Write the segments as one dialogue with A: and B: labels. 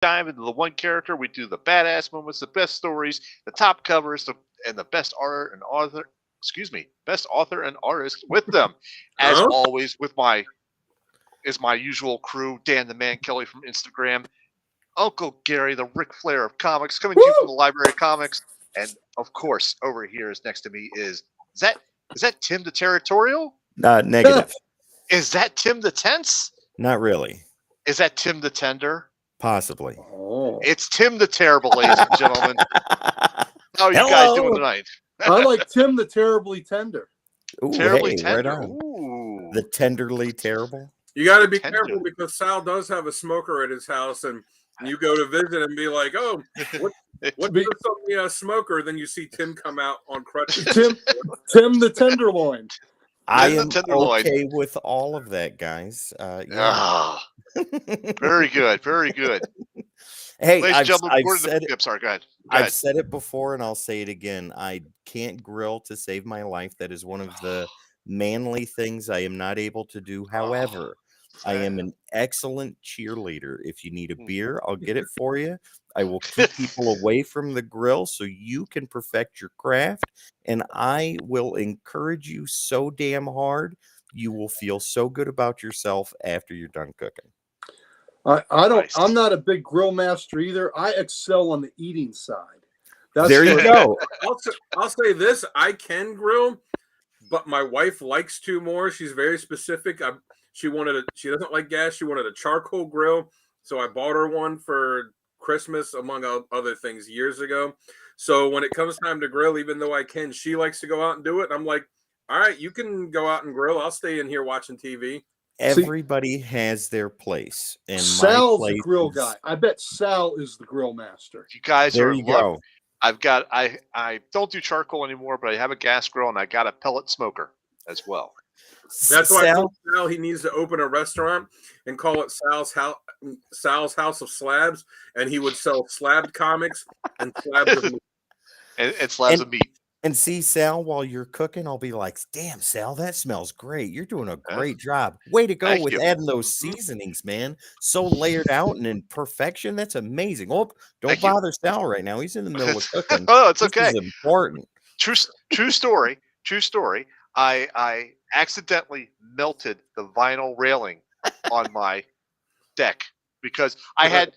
A: dive into the one character. We do the badass moments, the best stories, the top covers, and the best art and author. Excuse me, best author and artist with them, as
B: Huh?
A: always. With my is my usual crew: Dan the Man Kelly from Instagram, Uncle Gary, the Ric Flair of comics, coming to you from
B: Woo!
A: the Library of Comics, and of course, over here is next to me is that is that Tim the Territorial?
C: Negative.
A: Is that Tim the Tense?
C: Not really.
A: Is that Tim the Tender?
C: Possibly.
B: Oh.
A: It's Tim the Terrible, ladies and gentlemen. How are you guys doing tonight?
B: I like Tim the Terribly Tender.
C: Ooh,
A: Terribly
C: hey,
A: Tender.
C: right on.
A: Ooh.
C: The tenderly terrible.
B: You got to be
A: Tender.
B: careful because Sal does have a smoker at his house, and you go to visit and be like, "Oh, what's this on the smoker?" Then you see Tim come out on crutches.
A: Tim
B: the Tenderloin.
C: I
A: the
C: am
A: tenderloin.
C: okay with all of that, guys. Yeah.
A: Ah, very good. Very good.
C: Hey,
A: Ladies and gentlemen,
C: I've
A: we're
C: said
A: I'm sorry, go ahead. Go
C: I've
A: ahead.
C: said it before and I'll say it again. I can't grill to save my life. That is one of the manly things I am not able to do. However, I am an excellent cheerleader. If you need a beer, I'll get it for you. I will keep people away from the grill so you can perfect your craft. And I will encourage you so damn hard. You will feel so good about yourself after you're done cooking.
B: I don't.
A: Nice.
B: I'm not a big grill master either. I excel on the eating side.
C: There you go.
B: I'll say this: I can grill, but my wife likes to more. She's very specific. She doesn't like gas. She wanted a charcoal grill, so I bought her one for Christmas, among other things, years ago. So when it comes time to grill, even though I can, she likes to go out and do it. I'm like, all right, you can go out and grill. I'll stay in here watching TV.
C: Everybody has their place. And
B: Sal's
C: my
B: the
C: place
B: grill
C: is-
B: guy. I bet Sal is the grill master.
A: You guys
C: There
A: are
C: you
A: lucky.
C: go.
A: I don't do charcoal anymore, but I have a gas grill and I got a pellet smoker as well.
B: That's why I
C: Sal,
B: told Sal he needs to open a restaurant and call it Sal's House of Slabs, and he would sell slabbed comics and slabs of meat.
A: And slabs of meat.
C: and see, Sal, while you're cooking, I'll be like, damn, Sal, that smells great. You're doing a great job. Way to go
A: Thank
C: with
A: you.
C: adding those seasonings, man. So layered out and in perfection. That's amazing. Oh, don't
A: Thank you.
C: bother Sal right now. He's in the middle of cooking.
A: Oh, it's
C: This
A: okay.
C: is important.
A: True story. True story. I accidentally melted the vinyl railing on my deck because I had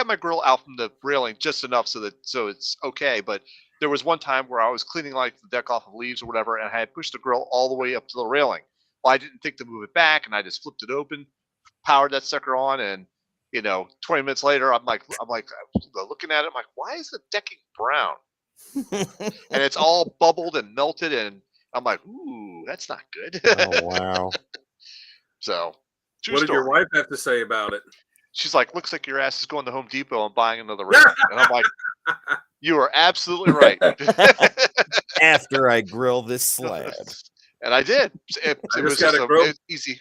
A: my grill out from the railing just enough so it's okay. But there was one time where I was cleaning like the deck off of leaves or whatever, and I had pushed the grill all the way up to the railing. Well, I didn't think to move it back, and I just flipped it open, powered that sucker on, and 20 minutes later, I'm like looking at it, I'm like, why is the decking brown? And it's all bubbled and melted, and I'm like, ooh, that's not good.
C: Oh, wow.
A: So,
B: What did your wife have to say about it?
A: She's like, looks like your ass is going to Home Depot and buying another railing. And I'm like, you are absolutely right.
C: After I grill this slab.
A: And I did. It was just easy.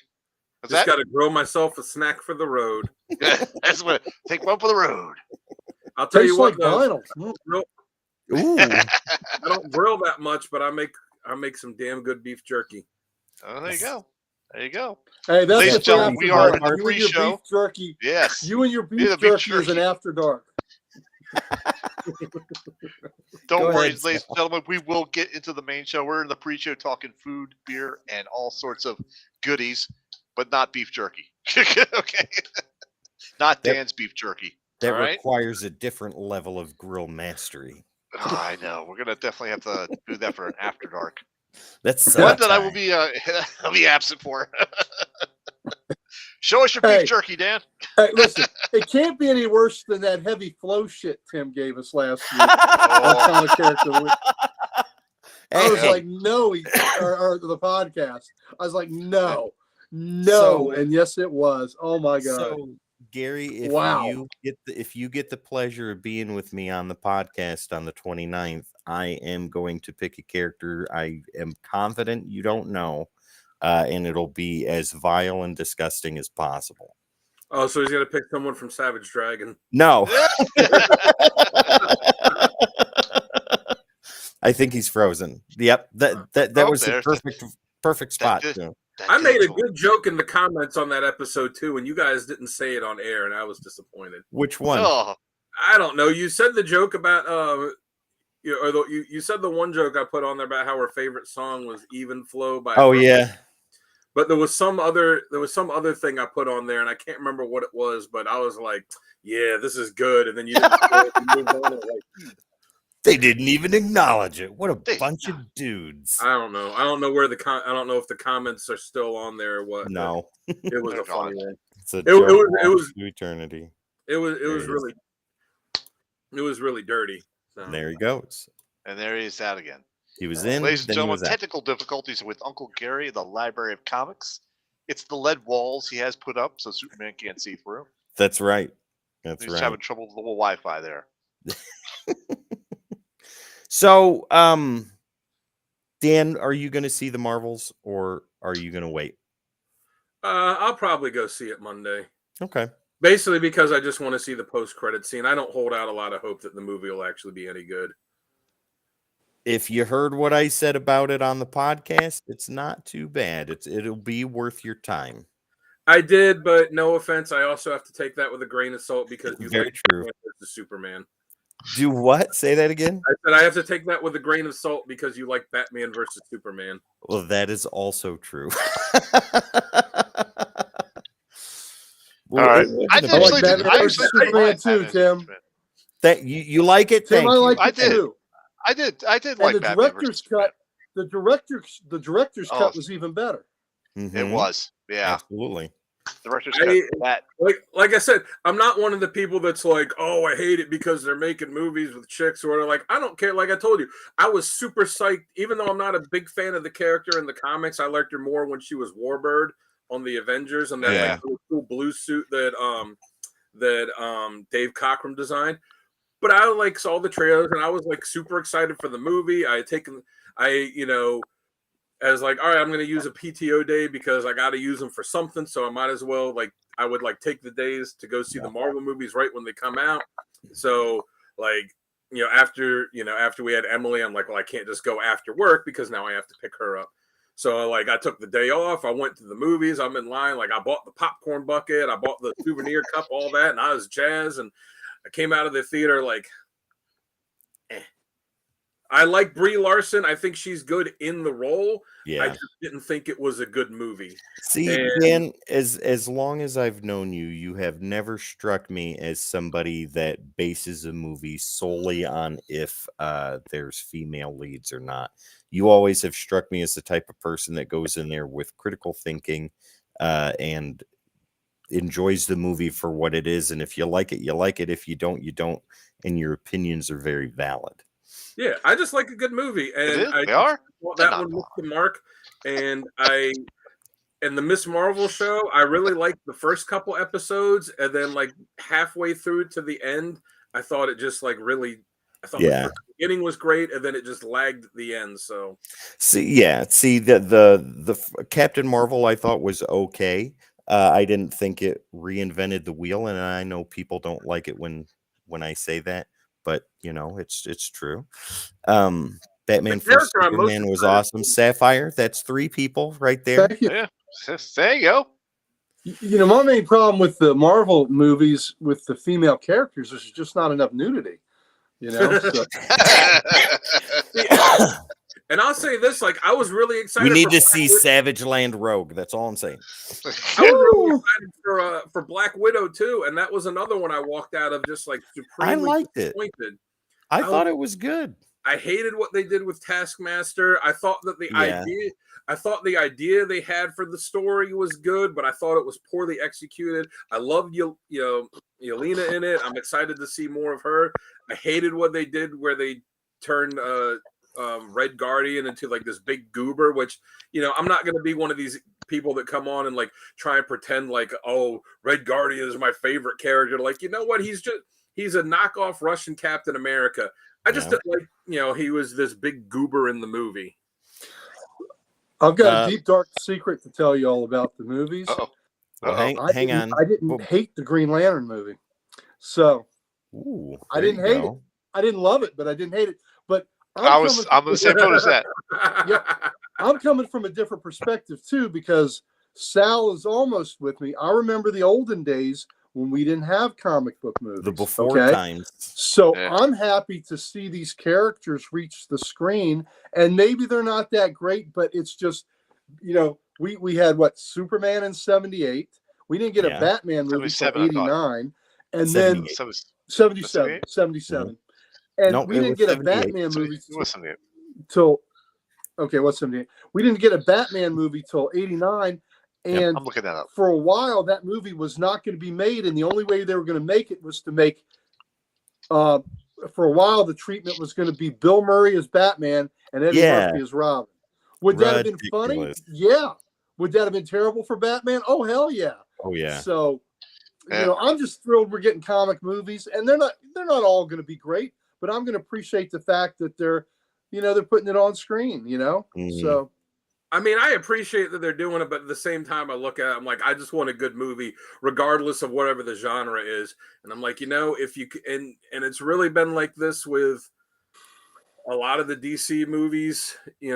B: Just got to grill myself a snack for the road.
A: That's what. Take one for the road.
B: I'll tell you what,
A: like vinyl.
C: Ooh.
B: I don't grill that much, but I make some damn good beef jerky.
A: Oh, there you go. There you go.
B: Hey, that's
A: Ladies and gentlemen, we are in the
B: you and your
A: pre-show.
B: beef jerky.
A: Yes.
B: You and your beef jerky is an after dark.
A: Don't
B: Go
A: worry,
B: ahead,
A: ladies and gentlemen. We will get into the main show. We're in the pre-show talking food, beer, and all sorts of goodies, but not beef jerky. Okay. Not Dan's beef jerky.
C: That
A: all right?
C: requires a different level of grill mastery.
A: Oh, I know. We're gonna definitely have to do that for an after dark.
C: That's
A: one that I will be I'll be absent for. Show us your beef jerky, Dan.
B: Hey, listen, it can't be any worse than that heavy flow shit Tim gave us last week. I was like, no, or the podcast. I was like, no, and yes, it was. Oh my god.
C: So, Gary, if you get the pleasure of being with me on the podcast on the 29th, I am going to pick a character I am confident you don't know, and it'll be as vile and disgusting as possible.
B: Oh, so he's going to pick someone from Savage Dragon.
C: No. I think he's frozen. Yep. That was the perfect spot.
A: That
B: I made a
A: digital-
B: good joke in the comments on that episode too, and you guys didn't say it on air, and I was disappointed.
C: Which one?
A: Oh,
B: I don't know. You said the joke about you said the one joke I put on there about how her favorite song was "Even Flow" by.
C: Oh yeah.
B: But there was some other thing I put on there, and I can't remember what it was. But I was like, "Yeah, this is good," and then you didn't say it, you moved on, and like,
C: They didn't even acknowledge it. What a
A: They-
C: bunch of dudes.
B: I don't know. I don't know where I don't know if the comments are still on there or what. but
C: No,
B: it was
A: They're
B: a funny
A: gone.
B: one.
C: it's a
B: It
C: joke
B: was-
C: to eternity.
B: It was
C: There he is.
B: really dirty. So.
C: And there he goes.
A: and there he is out again.
C: He was in.
A: Ladies and
C: then he
A: gentlemen,
C: was out.
A: technical difficulties with Uncle Gary, the Library of Comics. It's the lead walls he has put up so Superman can't see through.
C: That's right. That's
A: He's
C: right.
A: having trouble with the little Wi-Fi there.
C: So, Dan, are you going to see the Marvels or are you going to wait?
B: I'll probably go see it Monday.
C: Okay.
B: Basically, because I just want to see the post-credit scene. I don't hold out a lot of hope that the movie will actually be any good.
C: If you heard what I said about it on the podcast, it's not too bad. It'll be worth your time.
B: I did, but no offense, I also have to take that with a grain of salt because you
C: Very
B: like
C: true.
B: Batman versus Superman.
C: Do what? Say that again.
B: I said I have to take that with a grain of salt because you like Batman versus Superman.
C: Well, that is also true.
A: All right. I
D: I like
A: actually
D: Batman
A: did. I
D: versus
A: actually did
D: Superman
A: like
D: too,
A: Batman
D: Tim.
A: versus Superman.
C: That you like it?
D: Tim,
C: Thank
D: I
C: you.
D: like
A: I
D: it
A: did.
D: too.
A: I did
D: And
A: like
D: the
A: Batman
D: director's
A: versus Superman.
D: cut, the director's
A: Oh.
D: cut was even better.
A: It
C: Mhm.
A: was, yeah.
C: Absolutely.
A: The director's
B: I-
A: cut. That
B: Like I said, I'm not one of the people that's like, oh, I hate it because they're making movies with chicks or whatever. Like, I don't care. Like I told you, I was super psyched. Even though I'm not a big fan of the character in the comics, I liked her more when she was Warbird on the Avengers and that
C: Yeah.
B: like, really cool blue suit that Dave Cockrum designed. But I like saw the trailers and I was like super excited for the movie. I was like, all right, I'm going to use a PTO day because I got to use them for something. So I might as well, like, I would like take the days to go see the Marvel movies right when they come out. So like, after we had Emily, I'm like, well, I can't just go after work because now I have to pick her up. So like, I took the day off. I went to the movies. I'm in line. Like I bought the popcorn bucket. I bought the souvenir cup, all that. And I was jazzed. And I came out of the theater like, I like Brie Larson. I think she's good in the role. I
C: Yeah.
B: just didn't think it was a good movie.
C: See,
B: And-
C: Dan, as long as I've known you, you have never struck me as somebody that bases a movie solely on if there's female leads or not. You always have struck me as the type of person that goes in there with critical thinking and enjoys the movie for what it is. And if you like it, you like it. If you don't, you don't. And your opinions are very valid.
B: Yeah, I just like a good movie,
A: it
B: and
A: is.
B: I
A: They are.
B: thought
A: They're
B: that
A: not
B: one missed the mark. And the Miss Marvel show, I really liked the first couple episodes, and then like halfway through to the end, I thought it just like really. I thought
C: Yeah.
B: the beginning was great, and then it just lagged at the end. So
C: See, the Captain Marvel I thought was okay. I didn't think it reinvented the wheel, and I know people don't like it when I say that, but it's true. Batman
B: The
C: vs
B: character I'm most
C: Superman was
B: excited
C: awesome. Sapphire, that's 3 people right there.
D: Thank you.
A: Yeah. There you go.
D: My main problem with the Marvel movies with the female characters is just not enough nudity. So,
B: and I'll say this: like I was really excited.
C: We need
B: for
C: to
B: Black
C: see
B: Widow.
C: Savage Land Rogue. That's all I'm saying.
B: I was really excited for Black Widow too, and that was another one I walked out of just like
C: I
B: supremely
C: liked it.
B: disappointed.
C: I
B: I
C: thought it was good.
B: I hated what they did with Taskmaster. I thought that
C: Yeah.
B: the idea they had for the story was good, but I thought it was poorly executed. I love Yelena in it. I'm excited to see more of her. I hated what they did where they turned Red Guardian into like this big goober, which I'm not going to be one of these people that come on and like try and pretend like, oh, Red Guardian is my favorite character. Like, you know what? He's a knockoff Russian Captain America. I just
C: Yeah.
B: didn't like, he was this big goober in the movie.
D: I've got a deep, dark secret to tell you all about the movies.
A: Uh-oh.
C: Well,
A: Uh-oh.
C: hang on.
D: I didn't
C: Well-
D: hate the Green Lantern movie. So
C: Ooh,
D: I
C: there
D: didn't
C: you
D: hate
C: go.
D: I didn't love it, but I didn't hate it. But
A: I'm on the same boat as that.
D: I'm coming from a different perspective too, because Sal is almost with me. I remember the olden days when we didn't have comic book movies.
C: The before
D: okay?
C: times.
D: So
A: Yeah.
D: I'm happy to see these characters reach the screen, and maybe they're not that great, but it's just, we had Superman in 78. We didn't get a
C: Yeah.
D: Batman movie till
A: 77, I thought.
D: 89, and then
C: 78.
D: 77, 77. And
C: No,
D: we
C: it
D: didn't
C: was
D: get a
C: 78.
D: Batman movie
A: What's 78?
D: till, okay, what's 78? We didn't get a Batman movie till 89. And
A: I'm looking that up.
D: for a while, that movie was not going to be made. And the only way they were going to make it was to make, for a while, the treatment was going to be Bill Murray as Batman and Eddie
C: Yeah.
D: Murphy as Robin. Would that have been funny?
C: Ridiculous.
D: Yeah. Would that have been terrible for Batman? Oh, hell yeah.
C: Oh yeah.
D: So,
A: Yeah.
D: I'm just thrilled we're getting comic movies, and they're not all going to be great, but I'm going to appreciate the fact that they're putting it on screen,
C: Mhm.
D: So,
B: I mean, I appreciate that they're doing it, but at the same time, I look at it, I'm like, I just want a good movie, regardless of whatever the genre is. And I'm like, if you and it's really been like this with a lot of the DC movies, a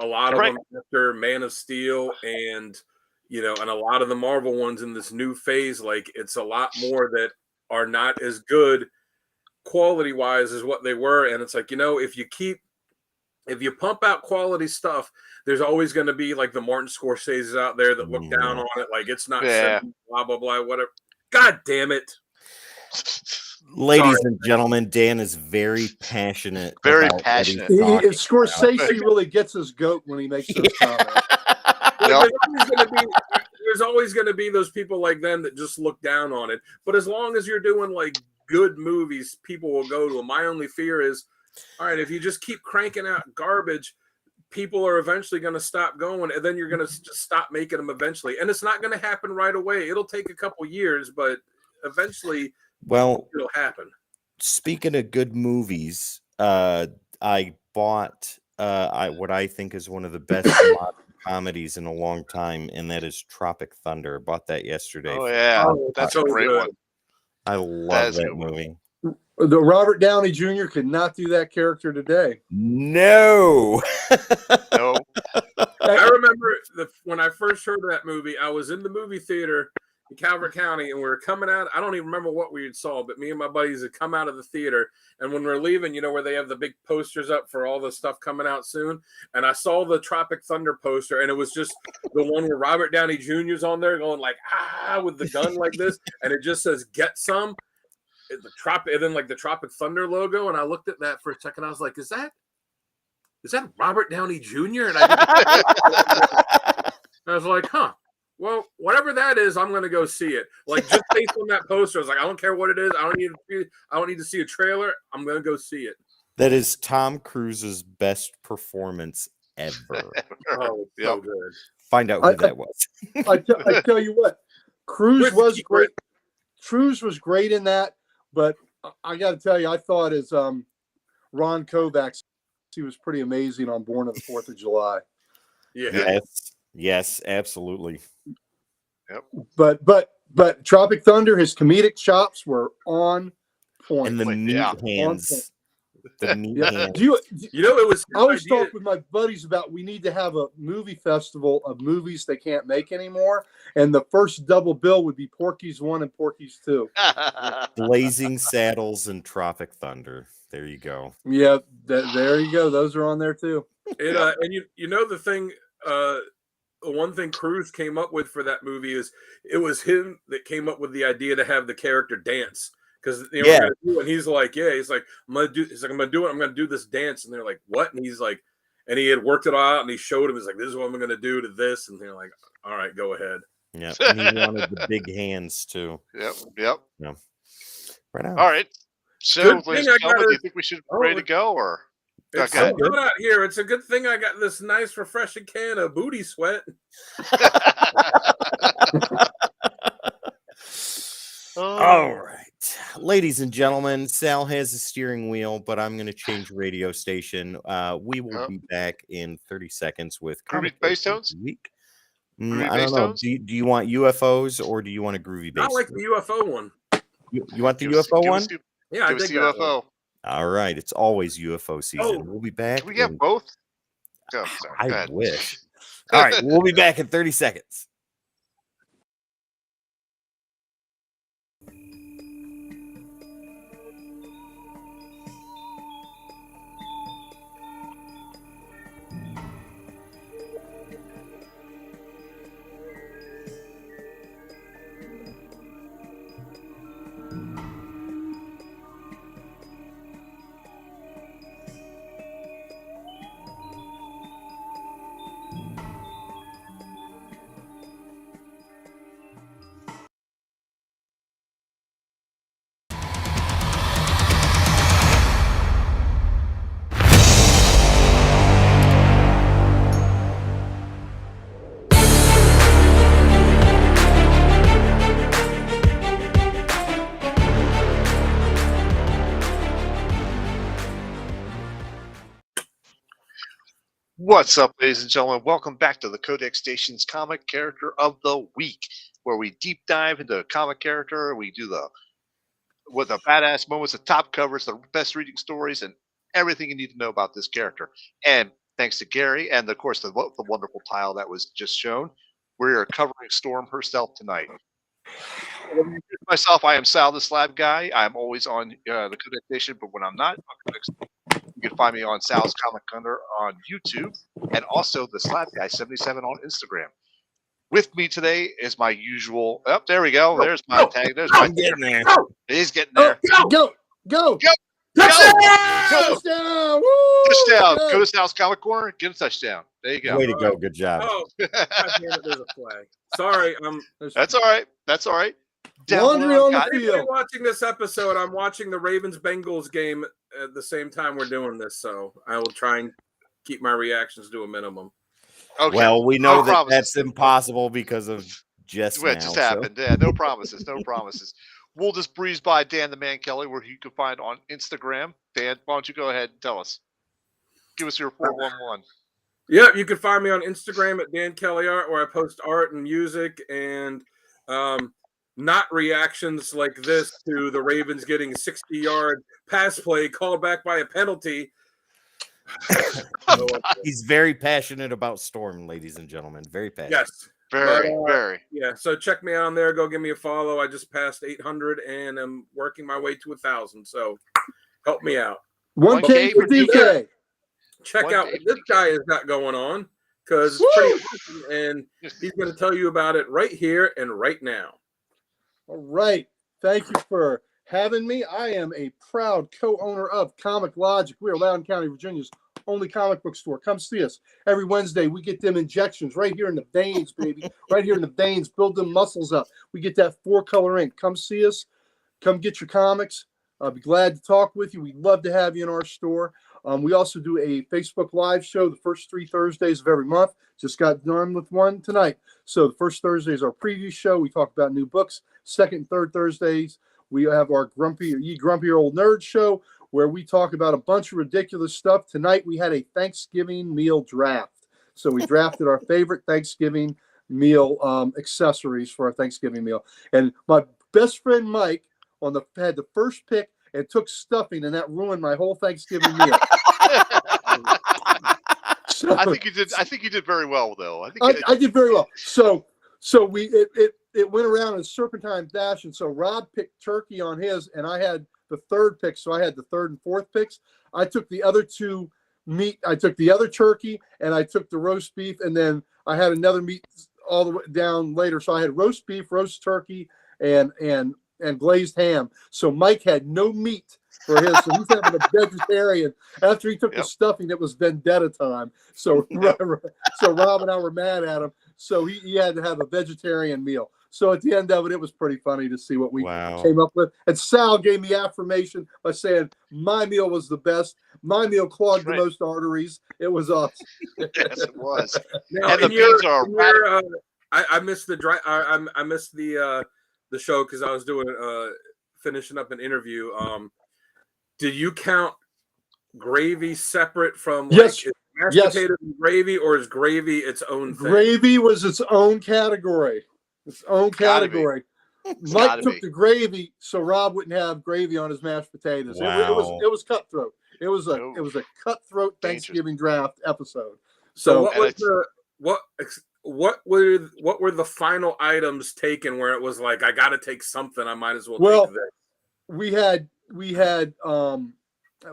B: lot of
A: Right.
B: them after Man of Steel and and a lot of the Marvel ones in this new phase, like it's a lot more that are not as good quality wise as what they were. And it's like, if you pump out quality stuff, there's always going to be like the Martin Scorsese's out there that look down on it, like it's not blah blah blah, whatever. God damn it!
C: Ladies
B: Sorry.
C: and gentlemen, Dan is very passionate.
A: Very
C: about what he's
A: passionate.
C: talking
D: Scorsese
C: about.
D: really gets his goat when he makes those comments.
B: Like, there's always going to be those people like them that just look down on it. But as long as you're doing like good movies, people will go to them. My only fear is, all right, if you just keep cranking out garbage, people are eventually going to stop going, and then you're going to just stop making them eventually. And it's not going to happen right away. It'll take a couple years, but eventually,
C: Well,
B: it'll happen.
C: speaking of good movies, I bought what I think is one of the best modern comedies in a long time, and that is Tropic Thunder. Bought that yesterday.
A: Oh yeah,
B: Oh,
A: that's
B: so
A: a great
B: good.
A: one.
C: I love
A: is a
C: that
A: good one.
C: movie.
D: The Robert Downey Jr. could not do that character today.
C: No.
A: No,
B: I remember when I first heard of that movie, I was in the movie theater in Calvert County, and we were coming out. I don't even remember what we had saw, but me and my buddies had come out of the theater, and when we're leaving, where they have the big posters up for all the stuff coming out soon, and I saw the Tropic Thunder poster, and it was just the one where Robert Downey Jr.'s on there going like with the gun like this, and it just says "Get Some." And then like the Tropic Thunder logo, and I looked at that for a second. I was like, "Is that Robert Downey Jr.?" And I was like, "Huh. Well, whatever that is, I'm going to go see it." Like just based on that poster, I was like, "I don't care what it is. I don't need to see a trailer. I'm going to go see it."
C: That is Tom Cruise's best performance ever.
B: Oh, it's so good.
C: Find out who that was.
D: I tell you what, Cruise
B: Where's the
D: was
B: secret?
D: great. Cruise was great in that, but I got to tell you, I thought as Ron Kovacs, he was pretty amazing on Born on the 4th of July.
B: Yeah.
C: Yes, absolutely.
D: But Tropic Thunder, his comedic chops were on point.
C: And the meat
A: Yeah.
C: hands. The meat
D: Yeah.
C: hands.
B: It was.
D: I always talk with my buddies about we need to have a movie festival of movies they can't make anymore, and the first double bill would be Porky's 1 and Porky's 2.
C: Blazing Saddles and Tropic Thunder. There you go.
D: Yeah, there you go. Those are on there too.
B: And the thing, the one thing Cruise came up with for that movie is it was him that came up with the idea to have the character dance. Because and he's like, I'm gonna do it. I'm gonna do this dance, and they're like, what? And he's like, and he had worked it all out, and he showed him. He's like, this is what I'm gonna do to this, and they're like, all right, go ahead.
C: Yeah, and he wanted the big hands too.
A: Yep.
C: Yeah. Right on.
A: All right. So,
B: Good
A: ladies
B: thing
A: and
B: I
A: gentlemen,
B: got
A: do you think we should be ready to go, or?
B: It's
A: Okay.
B: so good out here. It's a good thing I got this nice, refreshing can of booty sweat.
C: All right. Ladies and gentlemen, Sal has a steering wheel, but I'm going to change radio station. We will be back in 30 seconds with
A: Groovy
C: Comic
A: bass
C: Book
A: tones?
C: Week.
A: Groovy
C: I
A: bass
C: don't know.
A: tones?
C: Do you want UFOs or do you want a groovy bass?
B: I like the UFO one.
C: You want the
A: Give us-
C: UFO
A: give
C: one?
A: us the-
B: Yeah, I
A: Give us
B: dig
A: the
B: that one.
A: UFO.
C: All right. It's always UFO season.
B: Oh,
C: We'll be back.
A: Can we get
C: in-
A: both? Oh, sorry. Go
C: I
A: ahead.
C: wish. All right. We'll be back in 30 seconds.
A: What's up, ladies and gentlemen? Welcome back to the Codex Station's Comic Character of the Week, where we deep dive into a comic character. We do the badass moments, the top covers, the best reading stories, and everything you need to know about this character. And thanks to Gary, and of course the wonderful tile that was just shown, we are covering Storm herself tonight. Myself, I am Sal the Slab Guy. I'm always on the Codex Station, but when I'm not on Codex, you can find me on Sal's Comic Thunder on YouTube, and also the Slab Guy 77 on Instagram. With me today is my usual. Oh, there we go. There's my tag. There's my.
C: I'm getting there.
A: He's getting there.
D: Go!
A: Go!
D: Touchdown! Woo!
A: Touchdown!
D: Go!
A: Go to Sal's Comic Corner. Get a touchdown. There you go.
C: Way to go. Good job.
B: Oh, God damn it, there's a flag. Sorry,
A: That's all right. That's all right.
D: Laundry on the
A: God.
D: field.
B: Everybody watching this episode, I'm watching the Ravens-Bengals game at the same time we're doing this, so I will try and keep my reactions to a minimum.
A: Okay.
C: Well, we know
A: No
C: that
A: promises.
C: that's impossible because of just
A: What
C: now.
A: just
C: so-
A: happened? Yeah, no promises. No promises. We'll just breeze by Dan the Man Kelly, where you can find on Instagram. Dan, why don't you go ahead and tell us? Give us your 411.
B: Yeah, you can find me on Instagram at Dan Kelly Art, where I post art and music and not reactions like this to the Ravens getting 60-yard pass play called back by a penalty.
C: He's very passionate about Storm, ladies and gentlemen. Very passionate.
B: Yes.
A: Very,
B: But,
A: very.
B: Yeah, so check me out on there. Go give me a follow. I just passed 800 and I'm working my way to 1,000. So help me out.
D: 1K for DK.
B: Check
A: One
B: out
A: day
B: what this
A: for
B: guy has got going on because it's pretty awesome, and he's going to tell you about it right here and right now.
D: All right. Thank you for having me. I am a proud co-owner of Comic Logic. We are Loudoun County, Virginia's only comic book store. Come see us every Wednesday. We get them injections right here in the veins, baby. Right here in the veins. Build them muscles up. We get that 4-color ink. Come see us. Come get your comics. I'll be glad to talk with you. We'd love to have you in our store. We also do a Facebook Live show the first 3 Thursdays of every month. Just got done with one tonight. So the first Thursday is our preview show. We talk about new books. Second and third Thursdays, we have our Grumpy Old Nerd show, where we talk about a bunch of ridiculous stuff. Tonight, we had a Thanksgiving meal draft. So we drafted our favorite Thanksgiving meal accessories for our Thanksgiving meal. And my best friend Mike had the first pick and took stuffing, and that ruined my whole Thanksgiving meal. So,
A: I think you did very well, though. I think
D: I did very well. So it went around in serpentine fashion. So Rob picked turkey on his, and I had the third pick. So I had the third and fourth picks. I took the other two meat. I took the other turkey, and I took the roast beef, and then I had another meat all the way down later. So I had roast beef, roast turkey, and glazed ham. So Mike had no meat for his. So he's having a vegetarian. After he took the stuffing, it was vendetta time. So so Rob and I were mad at him. So he had to have a vegetarian meal. So at the end of it, it was pretty funny to see what we came up with. And Sal gave me affirmation by saying my meal was the best. My meal clogged the most arteries. It was awesome.
A: yes, it was.
B: Now,
A: And the beans are
B: I missed the I missed the show because I was doing finishing up an interview. Did you count gravy separate from
D: Yes.
B: mashed potatoes and gravy, or is gravy its own thing?
D: Gravy was its own category. Its own
A: Gotta be.
D: category. Mike
A: gotta
D: took
A: be.
D: the gravy so Rob wouldn't have gravy on his mashed potatoes.
C: Wow.
D: It was cutthroat. It was a cutthroat
A: Dangerous.
D: Thanksgiving draft episode.
B: So
D: So
B: what were the final items taken where it was like I got to take something, I might as well take this?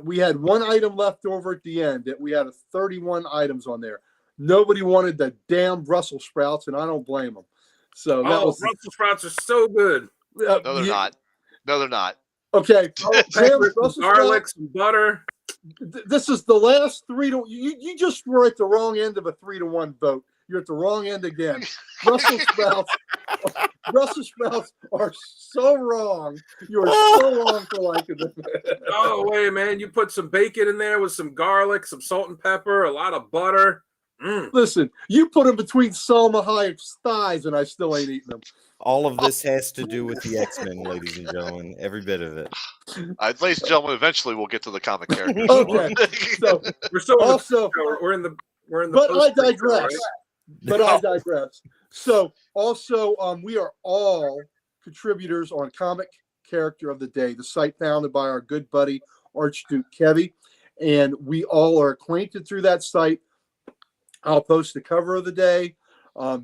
D: we had one item left over at the end that we had 31 items on there. Nobody wanted the damn Brussels sprouts, and I don't blame them. So that was
B: Brussels sprouts are so good.
A: No, they're not. No, they're not.
D: Okay,
B: Pepper,
D: Brussels
B: some garlic,
D: sprouts.
B: some butter.
D: This is the last 3-1. You just were at the wrong end of a 3-1 vote. You're at the wrong end again. Brussels sprouts. Brussels sprouts are so wrong. You are so wrong for liking them.
B: Oh wait, man! You put some bacon in there with some garlic, some salt and pepper, a lot of butter.
D: Listen, you put them between Salma Hayek's thighs, and I still ain't eating them.
C: All of this has to do with the X-Men, ladies and gentlemen. Every bit of it.
A: Ladies and gentlemen, eventually we'll get to the comic characters.
D: Okay, so
B: We're still
D: also,
B: we're in the
D: but I
B: post-break,
D: digress.
B: right?
D: But I digress. So also, we are all contributors on Comic Character of the Day, the site founded by our good buddy Archduke Kevy, and we all are acquainted through that site. I'll post the cover of the day.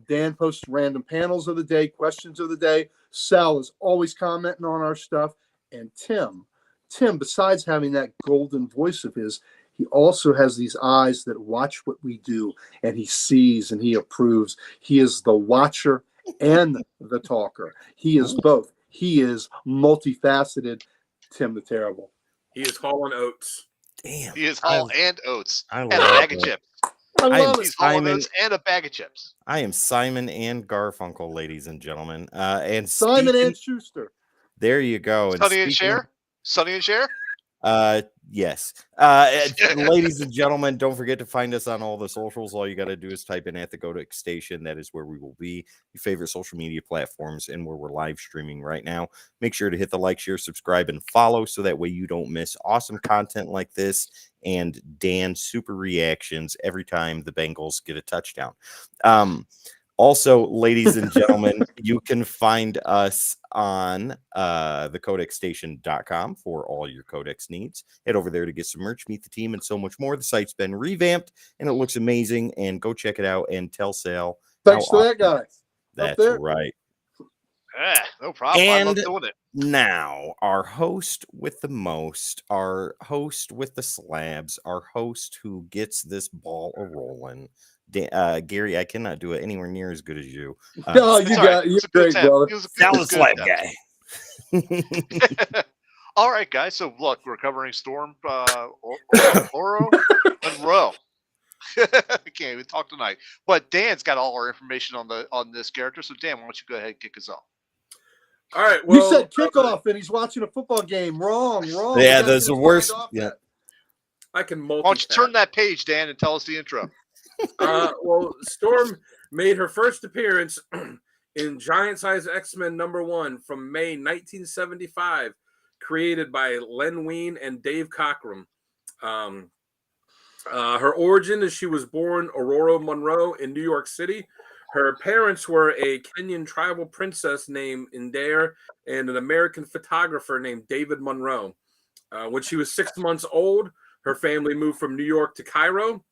D: Dan posts random panels of the day, questions of the day. Sal is always commenting on our stuff, and Tim, besides having that golden voice of his, he also has these eyes that watch what we do, and he sees and he approves. He is the watcher and the talker. He is both. He is multifaceted. Tim the Terrible.
B: He is hauling oats.
C: Damn.
A: He is Hall and Oats
C: I
A: and a
C: love
A: bag of
C: it.
A: chips.
D: I love it.
A: He's Hall and
C: Simon.
A: Oats and a bag of chips.
C: I am Simon and Garfunkel, ladies and gentlemen. And
D: Simon
C: speaking-
D: and Schuster.
C: there you go. And
A: Sonny and
C: speaking-
A: Cher. Sonny and Cher.
C: Yes. Ladies and gentlemen, don't forget to find us on all the socials. All you got to do is type in at the Codex Station. That is where we will be. Your favorite social media platforms and where we're live streaming right now. Make sure to hit the like, share, subscribe, and follow so that way you don't miss awesome content like this and Dan's super reactions every time the Bengals get a touchdown. Also, ladies and gentlemen, you can find us on thecodexstation.com for all your Codex needs. Head over there to get some merch, meet the team, and so much more. The site's been revamped, and it looks amazing. And go check it out and tell Sal.
D: Thanks
C: how
D: to that guy.
C: That's
D: there.
C: right.
A: No problem. I love
C: And-
A: doing it.
C: Now, our host with the most, our host with the slabs, our host who gets this ball a rolling. Gary, I cannot do it anywhere near as good as you.
D: No,
A: It's
D: you
A: all right.
D: got you
A: It's a good
D: great,
A: attempt.
D: brother.
A: It was a
C: Sal
A: good-
C: the
A: it was a
C: slab
A: good attempt.
C: guy.
A: All right, guys. So look, we're covering Storm Oro Monroe. I can't even talk tonight. But Dan's got all our information on this character. So Dan, why don't you go ahead and kick us off?
B: All right. Well,
D: You said kickoff, and he's watching a football game. Wrong.
C: Yeah,
D: We gotta
C: that's the
D: get
C: worst.
D: signed off
C: Yeah.
D: that.
B: I can multitask.
A: Why don't you turn that page, Dan, and tell us the intro?
B: Well, Storm made her first appearance in Giant Size X-Men #1 from May 1975, created by Len Wein and Dave Cockrum. Her origin is she was born Aurora Monroe in New York City. Her parents were a Kenyan tribal princess named Indare and an American photographer named David Monroe. When she was 6 months old, her family moved from New York to Cairo.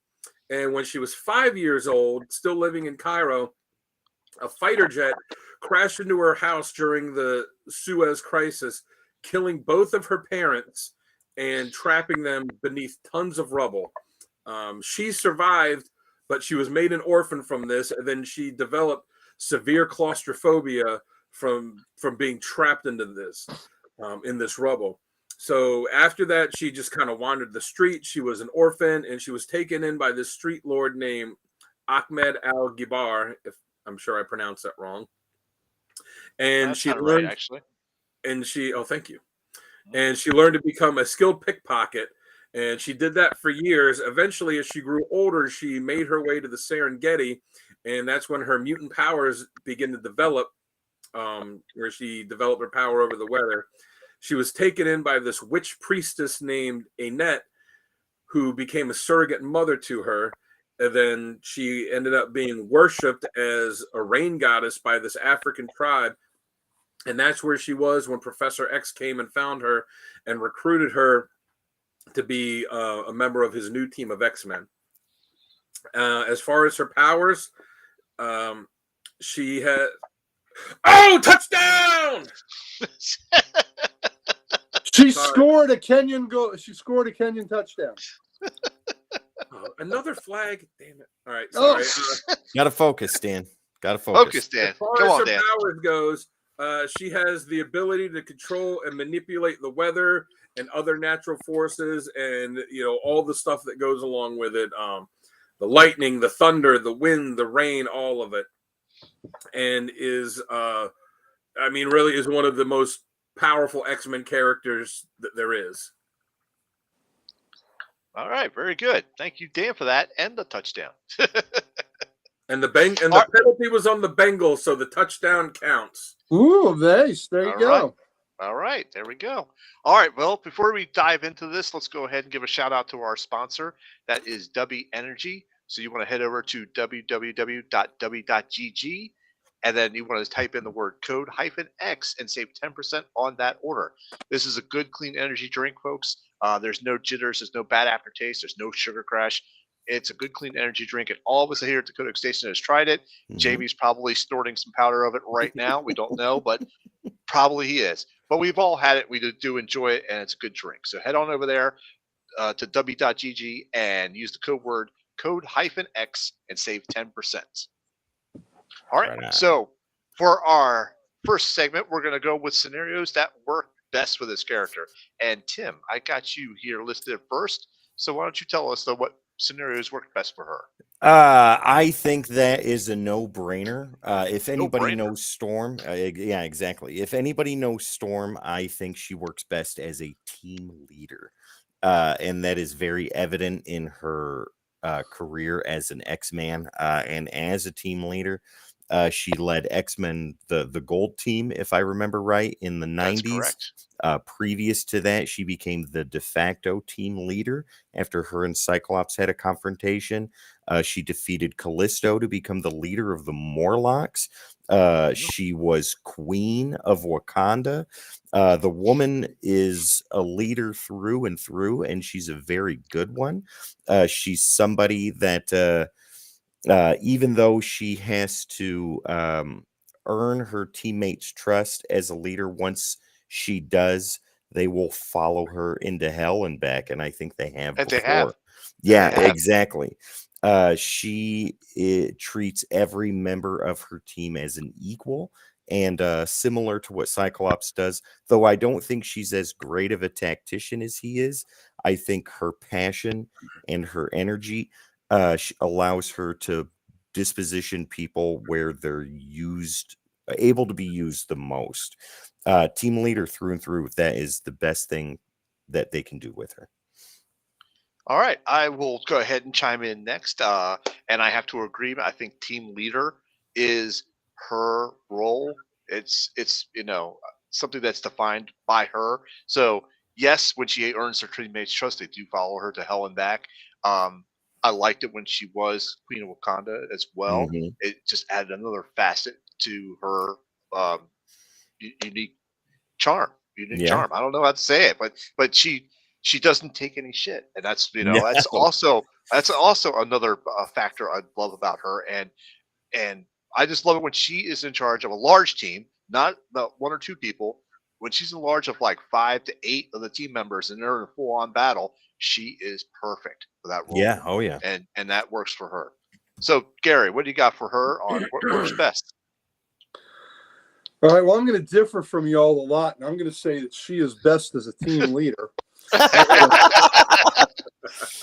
B: And when she was 5 years old, still living in Cairo, a fighter jet crashed into her house during the Suez Crisis, killing both of her parents and trapping them beneath tons of rubble. She survived, but she was made an orphan from this, and then she developed severe claustrophobia from being trapped into this in this rubble. So after that, she just kind of wandered the street. She was an orphan, and she was taken in by this street lord named Ahmed Al-Gibar, if I'm sure I pronounced that wrong. And
A: That's
B: she
A: not
B: learned,
A: right, actually.
B: and she, oh, thank you. And she learned to become a skilled pickpocket. And she did that for years. Eventually, as she grew older, she made her way to the Serengeti. And that's when her mutant powers begin to develop, where she developed her power over the weather. She was taken in by this witch priestess named Annette, who became a surrogate mother to her. And then she ended up being worshipped as a rain goddess by this African tribe. And that's where she was when Professor X came and found her and recruited her to be a member of his new team of X-Men. As far as her powers, she had touchdown!
D: She
B: Sorry.
D: scored a Kenyan goal. She scored a Kenyan touchdown.
B: Another flag. Damn it. All right.
D: Oh.
B: Sorry.
C: Gotta focus, Dan. Gotta focus.
A: Focus, Dan.
B: As far
A: Come
B: as
A: on,
B: her
A: Dan.
B: powers goes, she has the ability to control and manipulate the weather and other natural forces, and all the stuff that goes along with it. The lightning, the thunder, the wind, the rain, all of it, and is really is one of the most powerful X-Men characters that there is.
A: All right, very good. Thank you, Dan, for that and the touchdown.
B: And the penalty was on the Bengals, so the touchdown counts.
D: Ooh, nice. There you
A: All
D: go.
A: right. All right, there we go. All right, well, before we dive into this, let's go ahead and give a shout out to our sponsor. That is W Energy. So you want to head over to www.w.gg, and then you want to type in the word code -X and save 10% on that order. This is a good, clean energy drink, folks. There's no jitters, there's no bad aftertaste, there's no sugar crash. It's a good, clean energy drink, and all of us here at Dakota Station has tried it.
C: Mhm.
A: Jamie's probably snorting some powder of it right now. We don't know, but probably he is. But we've all had it. We do enjoy it, and it's a good drink. So head on over there to w.gg and use the code -X and save 10%. All right.
C: Right on.
A: So for our first segment, we're going to go with scenarios that work best for this character. And Tim, I got you here listed first. So why don't you tell us what scenarios work best for her?
C: I think that is a no-brainer. If anybody
A: No-brainer.
C: knows Storm, yeah, exactly. If anybody knows Storm, I think she works best as a team leader, and that is very evident in her career as an X-Man and as a team leader. She led X-Men, the Gold Team, if I remember right, in the
A: That's
C: 90s.
A: correct.
C: Previous to that, she became the de facto team leader after her and Cyclops had a confrontation. She defeated Callisto to become the leader of the Morlocks. She was queen of Wakanda. The woman is a leader through and through, and she's a very good one. She's somebody that... even though she has to earn her teammates' trust as a leader, once she does, they will follow her into hell and back. And I think they have
A: And
C: before.
A: they have.
C: Yeah,
A: They have.
C: exactly. She treats every member of her team as an equal, and similar to what Cyclops does, though I don't think she's as great of a tactician as he is. I think her passion and her energy allows her to disposition people where they're able to be used the most. Team leader through and through, that is the best thing that they can do with her.
A: All right, I will go ahead and chime in next. And I have to agree. I think team leader is her role. It's something that's defined by her. So yes, when she earns her teammates' trust, they do follow her to hell and back. I liked it when she was Queen of Wakanda as well.
C: Mhm.
A: It just added another facet to her unique charm.
C: Yeah.
A: Charm. I don't know how to say it, but she doesn't take any shit, and that's
C: No.
A: that's also another factor I love about her, and I just love it when she is in charge of a large team, not the one or two people. When she's in charge of like 5 to 8 of the team members and they're in a full-on battle, she is perfect for that role.
C: Yeah. Oh, yeah.
A: And that works for her. So Gary, what do you got for her on what works best?
D: All right. Well, I'm going to differ from you all a lot, and I'm going to say that she is best as a team leader.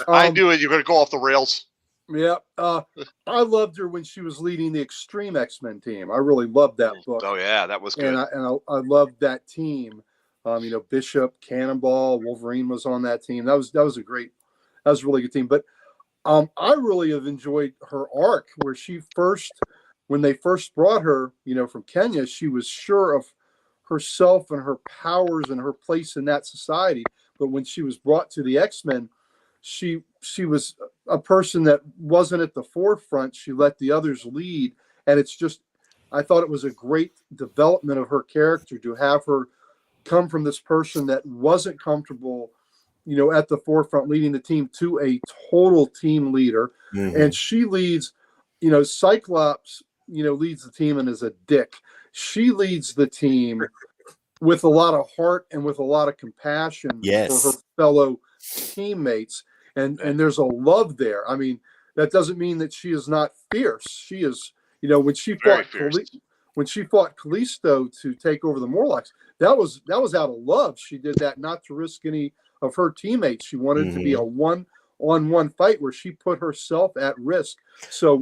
A: I knew it. You're going to go off the rails.
D: Yeah. I loved her when she was leading the Extreme X-Men team. I really loved that book.
A: Oh yeah, that was good.
D: And I loved that team. Bishop, Cannonball, Wolverine was on that team. That was a really good team. But I really have enjoyed her arc where when they first brought her, from Kenya, she was sure of herself and her powers and her place in that society. But when she was brought to the X-Men, she was a person that wasn't at the forefront. She let the others lead, and it's just I thought it was a great development of her character to have her come from this person that wasn't comfortable, at the forefront leading the team to a total team leader.
C: Mhm.
D: And she leads, Cyclops, leads the team and is a dick. She leads the team with a lot of heart and with a lot of compassion for her
C: Yes.
D: fellow teammates. And there's a love there. I mean, that doesn't mean that she is not fierce. She is, when she
A: Very
D: fought
A: fierce.
D: when she fought Callisto to take over the Morlocks, that was out of love. She did that not to risk any of her teammates. She wanted it to be a one-on-one fight where she put herself at risk. So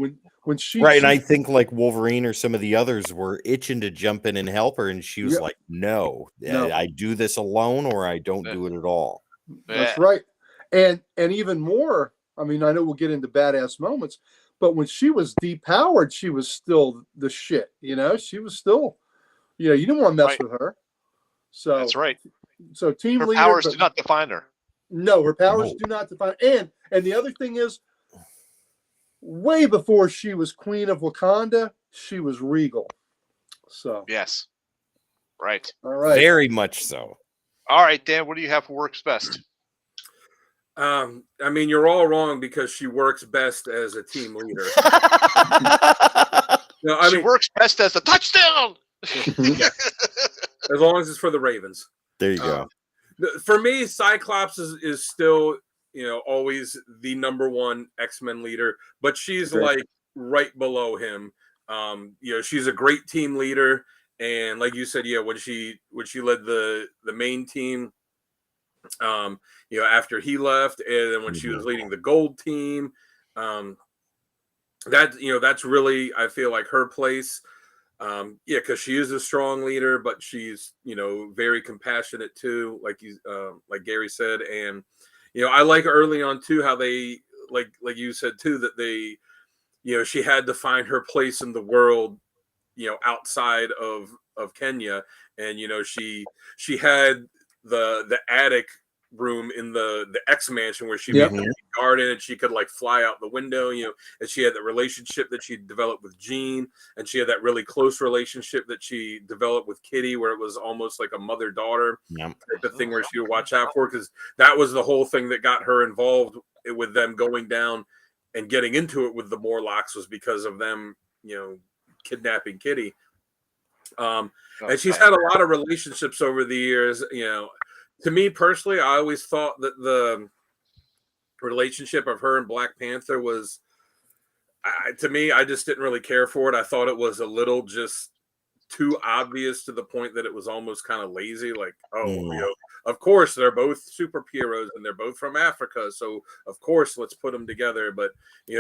D: when she
C: Right, and I think like Wolverine or some of the others were itching to jump in and help her, and she was
D: Yeah.
C: like, no,
D: No.
C: I do this alone or I don't
A: Yeah.
C: do it at all.
D: That's right. And even more, I mean, I know we'll get into badass moments, but when she was depowered, she was still the shit. She was still, you didn't want to mess
A: Right.
D: with her. So
A: That's right.
D: So team
A: Her
D: leader,
A: powers
D: but
A: do not define her.
D: no, her powers
C: No.
D: do not define. And the other thing is, way before she was Queen of Wakanda, she was regal. So
A: Yes. Right.
D: all right.
C: Very much so.
A: All right, Dan, what do you have for works best?
B: I mean, you're all wrong because she works best as a team leader. No, I
A: She
B: mean,
A: works best as a touchdown.
B: as long as it's for the Ravens.
C: There you go.
B: For me, Cyclops is still, always the number one X-Men leader, but she's
D: Okay.
B: like right below him. She's a great team leader, and like you said, when she led the main team, after he left, and then when she was leading the gold team, that's really, I feel like, her place. Because she is a strong leader, but she's very compassionate too, like Gary said, and I like early on too how they like you said too that they she had to find her place in the world outside of Kenya, and she had the attic room in the X mansion where she
D: Yep.
B: made the garden, and she could like fly out the window, and she had that relationship that she developed with Jean, and she had that really close relationship that she developed with Kitty, where it was almost like a mother-daughter
C: Yep.
B: type of thing where she would watch out for, because that was the whole thing that got her involved with them going down and getting into it with the Morlocks, was because of them kidnapping Kitty. And she's had a lot of relationships over the years. To me personally, I always thought that the relationship of her and Black Panther was, to me, I just didn't really care for it. I thought it was a little just too obvious, to the point that it was almost kind of lazy. Like, of course they're both superheroes and they're both from Africa, so of course let's put them together. But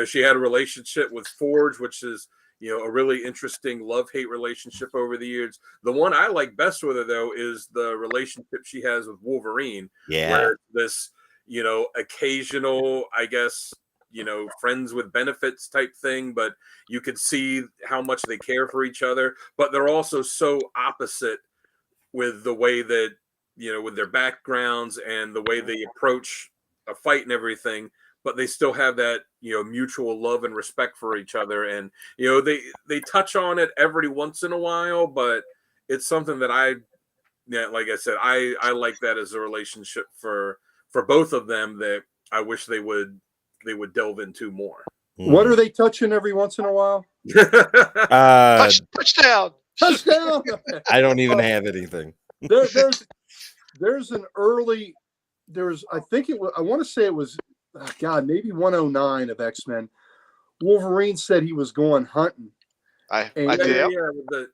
B: she had a relationship with Forge, which is a really interesting love-hate relationship over the years. The one I like best with her, though, is the relationship she has with Wolverine.
C: Yeah.
B: Where this, occasional, I guess, friends with benefits type thing, but you could see how much they care for each other. But they're also so opposite with the way that, with their backgrounds and the way they approach a fight and everything. But they still have that, mutual love and respect for each other. And, they touch on it every once in a while, but it's something that like I said, I like that as a relationship for both of them that I wish they would delve into more.
D: What are they touching every once in a while?
A: Touchdown.
D: Touchdown.
C: I don't even have anything.
D: There's an early, I think it was, I want to say it was, maybe 109 of X-Men. Wolverine said he was going hunting.
A: I
D: And-
A: did.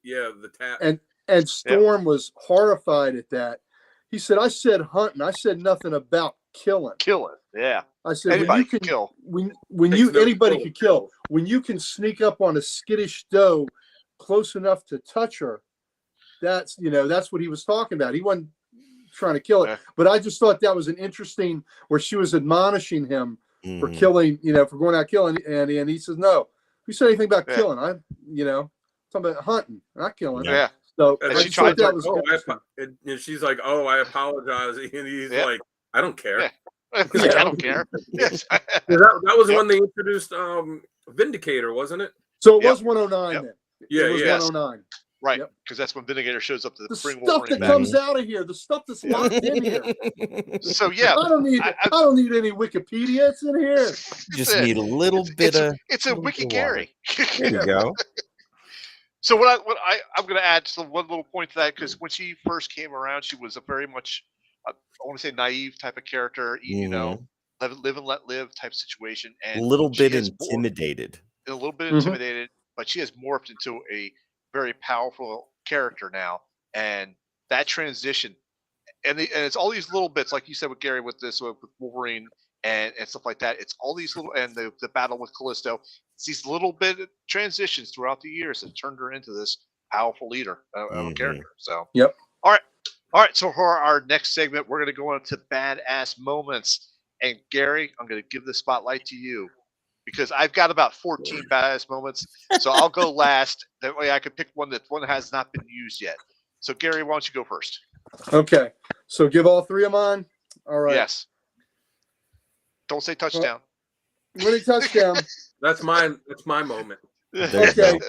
B: The tap.
D: And Storm was horrified at that. He said, I said hunting. I said nothing about killing.
A: Kill it. Yeah.
D: I said,
A: Anybody can kill.
D: when
B: Takes
D: you,
B: no
D: anybody
B: skill
D: could
B: to
D: kill.
B: kill.
D: When you can sneak up on a skittish doe close enough to touch her, that's what he was talking about. He wasn't trying to kill it,
A: Yeah.
D: but I just thought that was an interesting, where she was admonishing him for
C: Mhm.
D: killing, for going out killing, and he says, no, who said anything about
A: Yeah.
D: killing? I'm, talking about hunting, not killing.
A: Yeah.
D: So
B: And
D: I
A: she
D: just
A: tried
D: thought
A: to-
D: that was
B: and she's like, "Oh, I apologize," and he's
A: Yeah.
B: like, "I don't care."
A: Yeah. Like, I don't care. Yes.
B: That was
A: Yep.
B: when they introduced Vindicator, wasn't it?
D: So it
A: Yep.
D: was 109
A: Yep.
D: then.
B: Yeah,
D: it was
B: yeah.
D: 109.
A: Right,
D: Yep.
A: because that's when Vindicator shows up to
D: The
A: bring
D: stuff
A: Wolverine
D: that
A: back.
D: comes out of here, the stuff that's
A: Yeah.
D: locked in here.
A: So yeah,
D: I don't need.
A: I-
D: I don't need any Wikipedia. It's in here.
C: Just need a little bit of.
A: it's a
C: little
A: Wiki
C: bit of water.
A: Gary.
C: There you go.
A: So I'm going to add just one little point to that, because when she first came around, she was a very much I want to say naive type of character, you know, live and let live type situation,
C: A
A: and
C: little
A: she
C: bit
A: has
C: intimidated.
A: a little bit
D: Mhm.
A: intimidated, but she has morphed into a very powerful character now, and that transition, and it's all these little bits, like you said with Gary, with Wolverine and stuff like that. It's all these little, and the battle with Callisto. It's these little bit of transitions throughout the years that turned her into this powerful leader of a character. So
D: Yep.
A: all right. So for our next segment, we're going to go into badass moments. And Gary, I'm going to give the spotlight to you, because I've got about 14 badass moments. So I'll go last. That way I can pick one that has not been used yet. So Gary, why don't you go first?
D: Okay. So give all three of mine. All right.
A: Yes. Don't say touchdown.
D: Winning touchdown.
B: That's mine. It's my moment.
C: There you
D: Okay.
C: go.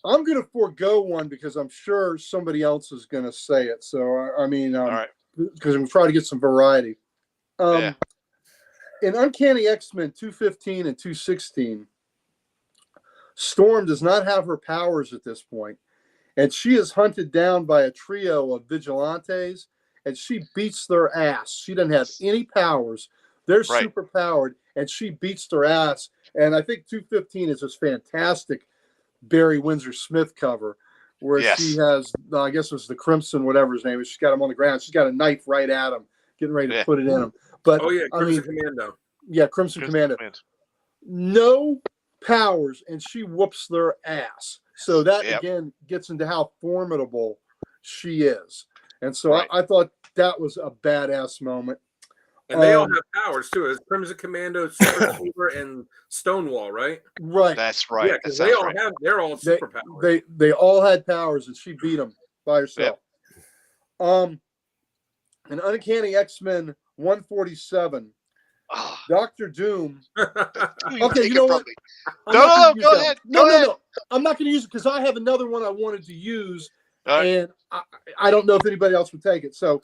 D: I'm going to forego one because I'm sure somebody else is going to say it. So I mean,
A: All right.
D: because I'm trying to get some variety.
A: Yeah.
D: In Uncanny X-Men 215 and 216, Storm does not have her powers at this point, and she is hunted down by a trio of vigilantes, and she beats their ass. She doesn't have any powers. They're
A: Right.
D: super powered, and she beats their ass. And I think 215 is this fantastic Barry Windsor Smith cover where
A: Yes.
D: she has, I guess it was the Crimson, whatever his name is. She's got him on the ground. She's got a knife right at him, getting ready to
A: Yeah.
D: put it in him. But
B: Oh yeah,
D: I
B: Crimson
D: mean,
B: Commando.
D: yeah, Crimson Commando. No powers, and she whoops their ass. So that
A: Yep.
D: again gets into how formidable she is. And so
A: Right.
D: I thought that was a badass moment.
B: And they all
D: Um,
B: have powers too. It's Crimson Commando, Super Soldier, and Stonewall, right?
D: Right.
A: That's right.
B: Yeah,
A: That
B: because
A: sounds
B: they all
A: right.
B: have. They're all
D: They,
B: superpowers.
D: they all had powers, and she beat them by herself. An Uncanny X-Men 147,
A: Oh,
D: Dr. Doom.
A: you
D: Okay,
A: take
D: you know
A: it from
D: what?
A: me.
D: I'm
A: No,
D: not gonna
A: no,
D: use
A: go
D: that
A: ahead,
D: one.
A: go ahead.
D: No. I'm not going to use it because I have another one I wanted to use,
A: All right.
D: and I don't know if anybody else would take it. So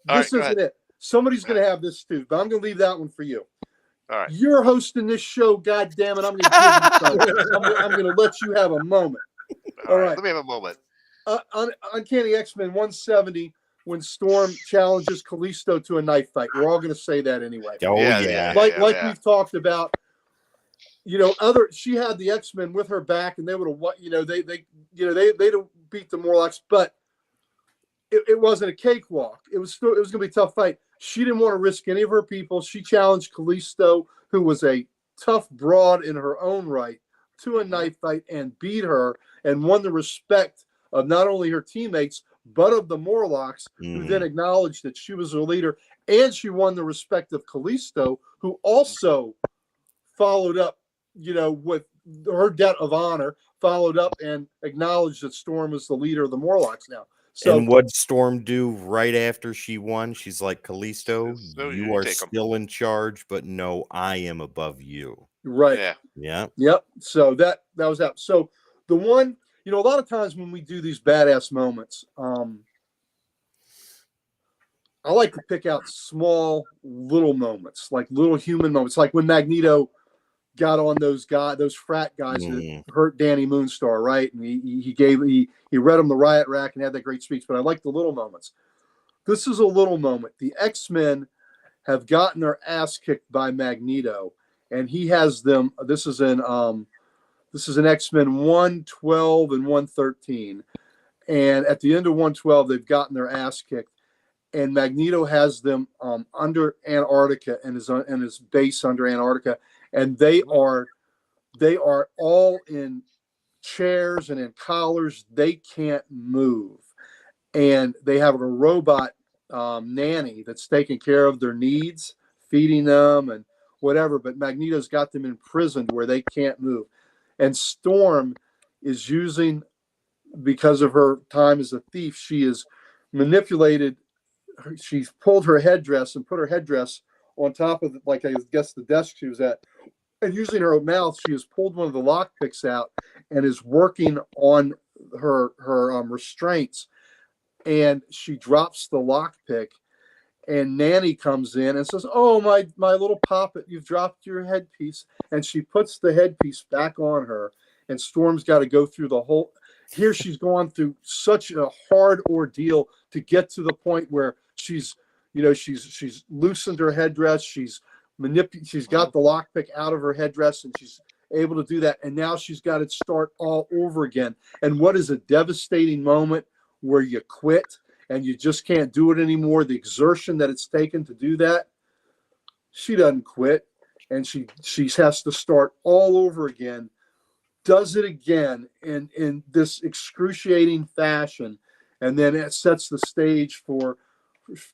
A: All
D: this
A: right, go
D: isn't it. Somebody's going to have this too, but I'm going to leave that one for you.
A: All right.
D: You're hosting this show, God damn it! I'm going to give you something. I'm going to let you have a moment.
A: All right.
D: right.
A: Let me have a moment.
D: Uncanny X-Men 170, when Storm challenges Callisto to a knife fight. We're all going to say that anyway.
C: Oh
A: Yeah,
C: yeah.
D: Like we've talked about, she had the X-Men with her back, and they would have, they'd have beat the Morlocks, but it wasn't a cakewalk. It was going to be a tough fight. She didn't want to risk any of her people. She challenged Callisto, who was a tough broad in her own right, to a knife fight and beat her, and won the respect of not only her teammates but of the Morlocks, who then acknowledged that she was her leader, and she won the respect of Callisto, who also followed up, with her debt of honor, followed up and acknowledged that Storm was the leader of the Morlocks now. So,
C: And what'd Storm do right after she won? She's like, Callisto,
A: So
C: you
A: you
C: are
A: take 'em.
C: still in charge, but no, I am above you.
D: right.
A: Yeah.
C: Yeah.
D: Yep. So that was that. So the one, a lot of times when we do these badass moments, I like to pick out small little moments, like little human moments, like when Magneto got on those frat guys that hurt Danny Moonstar, right? And he read him the riot rack and had that great speech. But I like the little moments. This is a little moment. The X-Men have gotten their ass kicked by Magneto, and he has them. This is an X-Men 112 and 113, and at the end of 112, they've gotten their ass kicked, and Magneto has them under Antarctica and his base under Antarctica, and they are all in chairs and in collars. They can't move, and they have a robot nanny that's taking care of their needs, feeding them and whatever. But Magneto's got them imprisoned where they can't move. And Storm is using, because of her time as a thief, she is manipulated. She's pulled her headdress and put her headdress on top of, like, I guess, the desk she was at. and using her mouth, she has pulled one of the lock picks out and is working on her restraints. And she drops the lock pick, and Nanny comes in and says, "Oh, my little poppet, you've dropped your headpiece." And she puts the headpiece back on her, and Storm's got to go through the whole. Here she's gone through such a hard ordeal to get to the point where she's loosened her headdress, she's got the lockpick out of her headdress, and she's able to do that. And now she's got to start all over again. And what is a devastating moment where you quit and you just can't do it anymore? The exertion that it's taken to do that. She doesn't quit, and she has to start all over again. Does it again in this excruciating fashion, and then it sets the stage for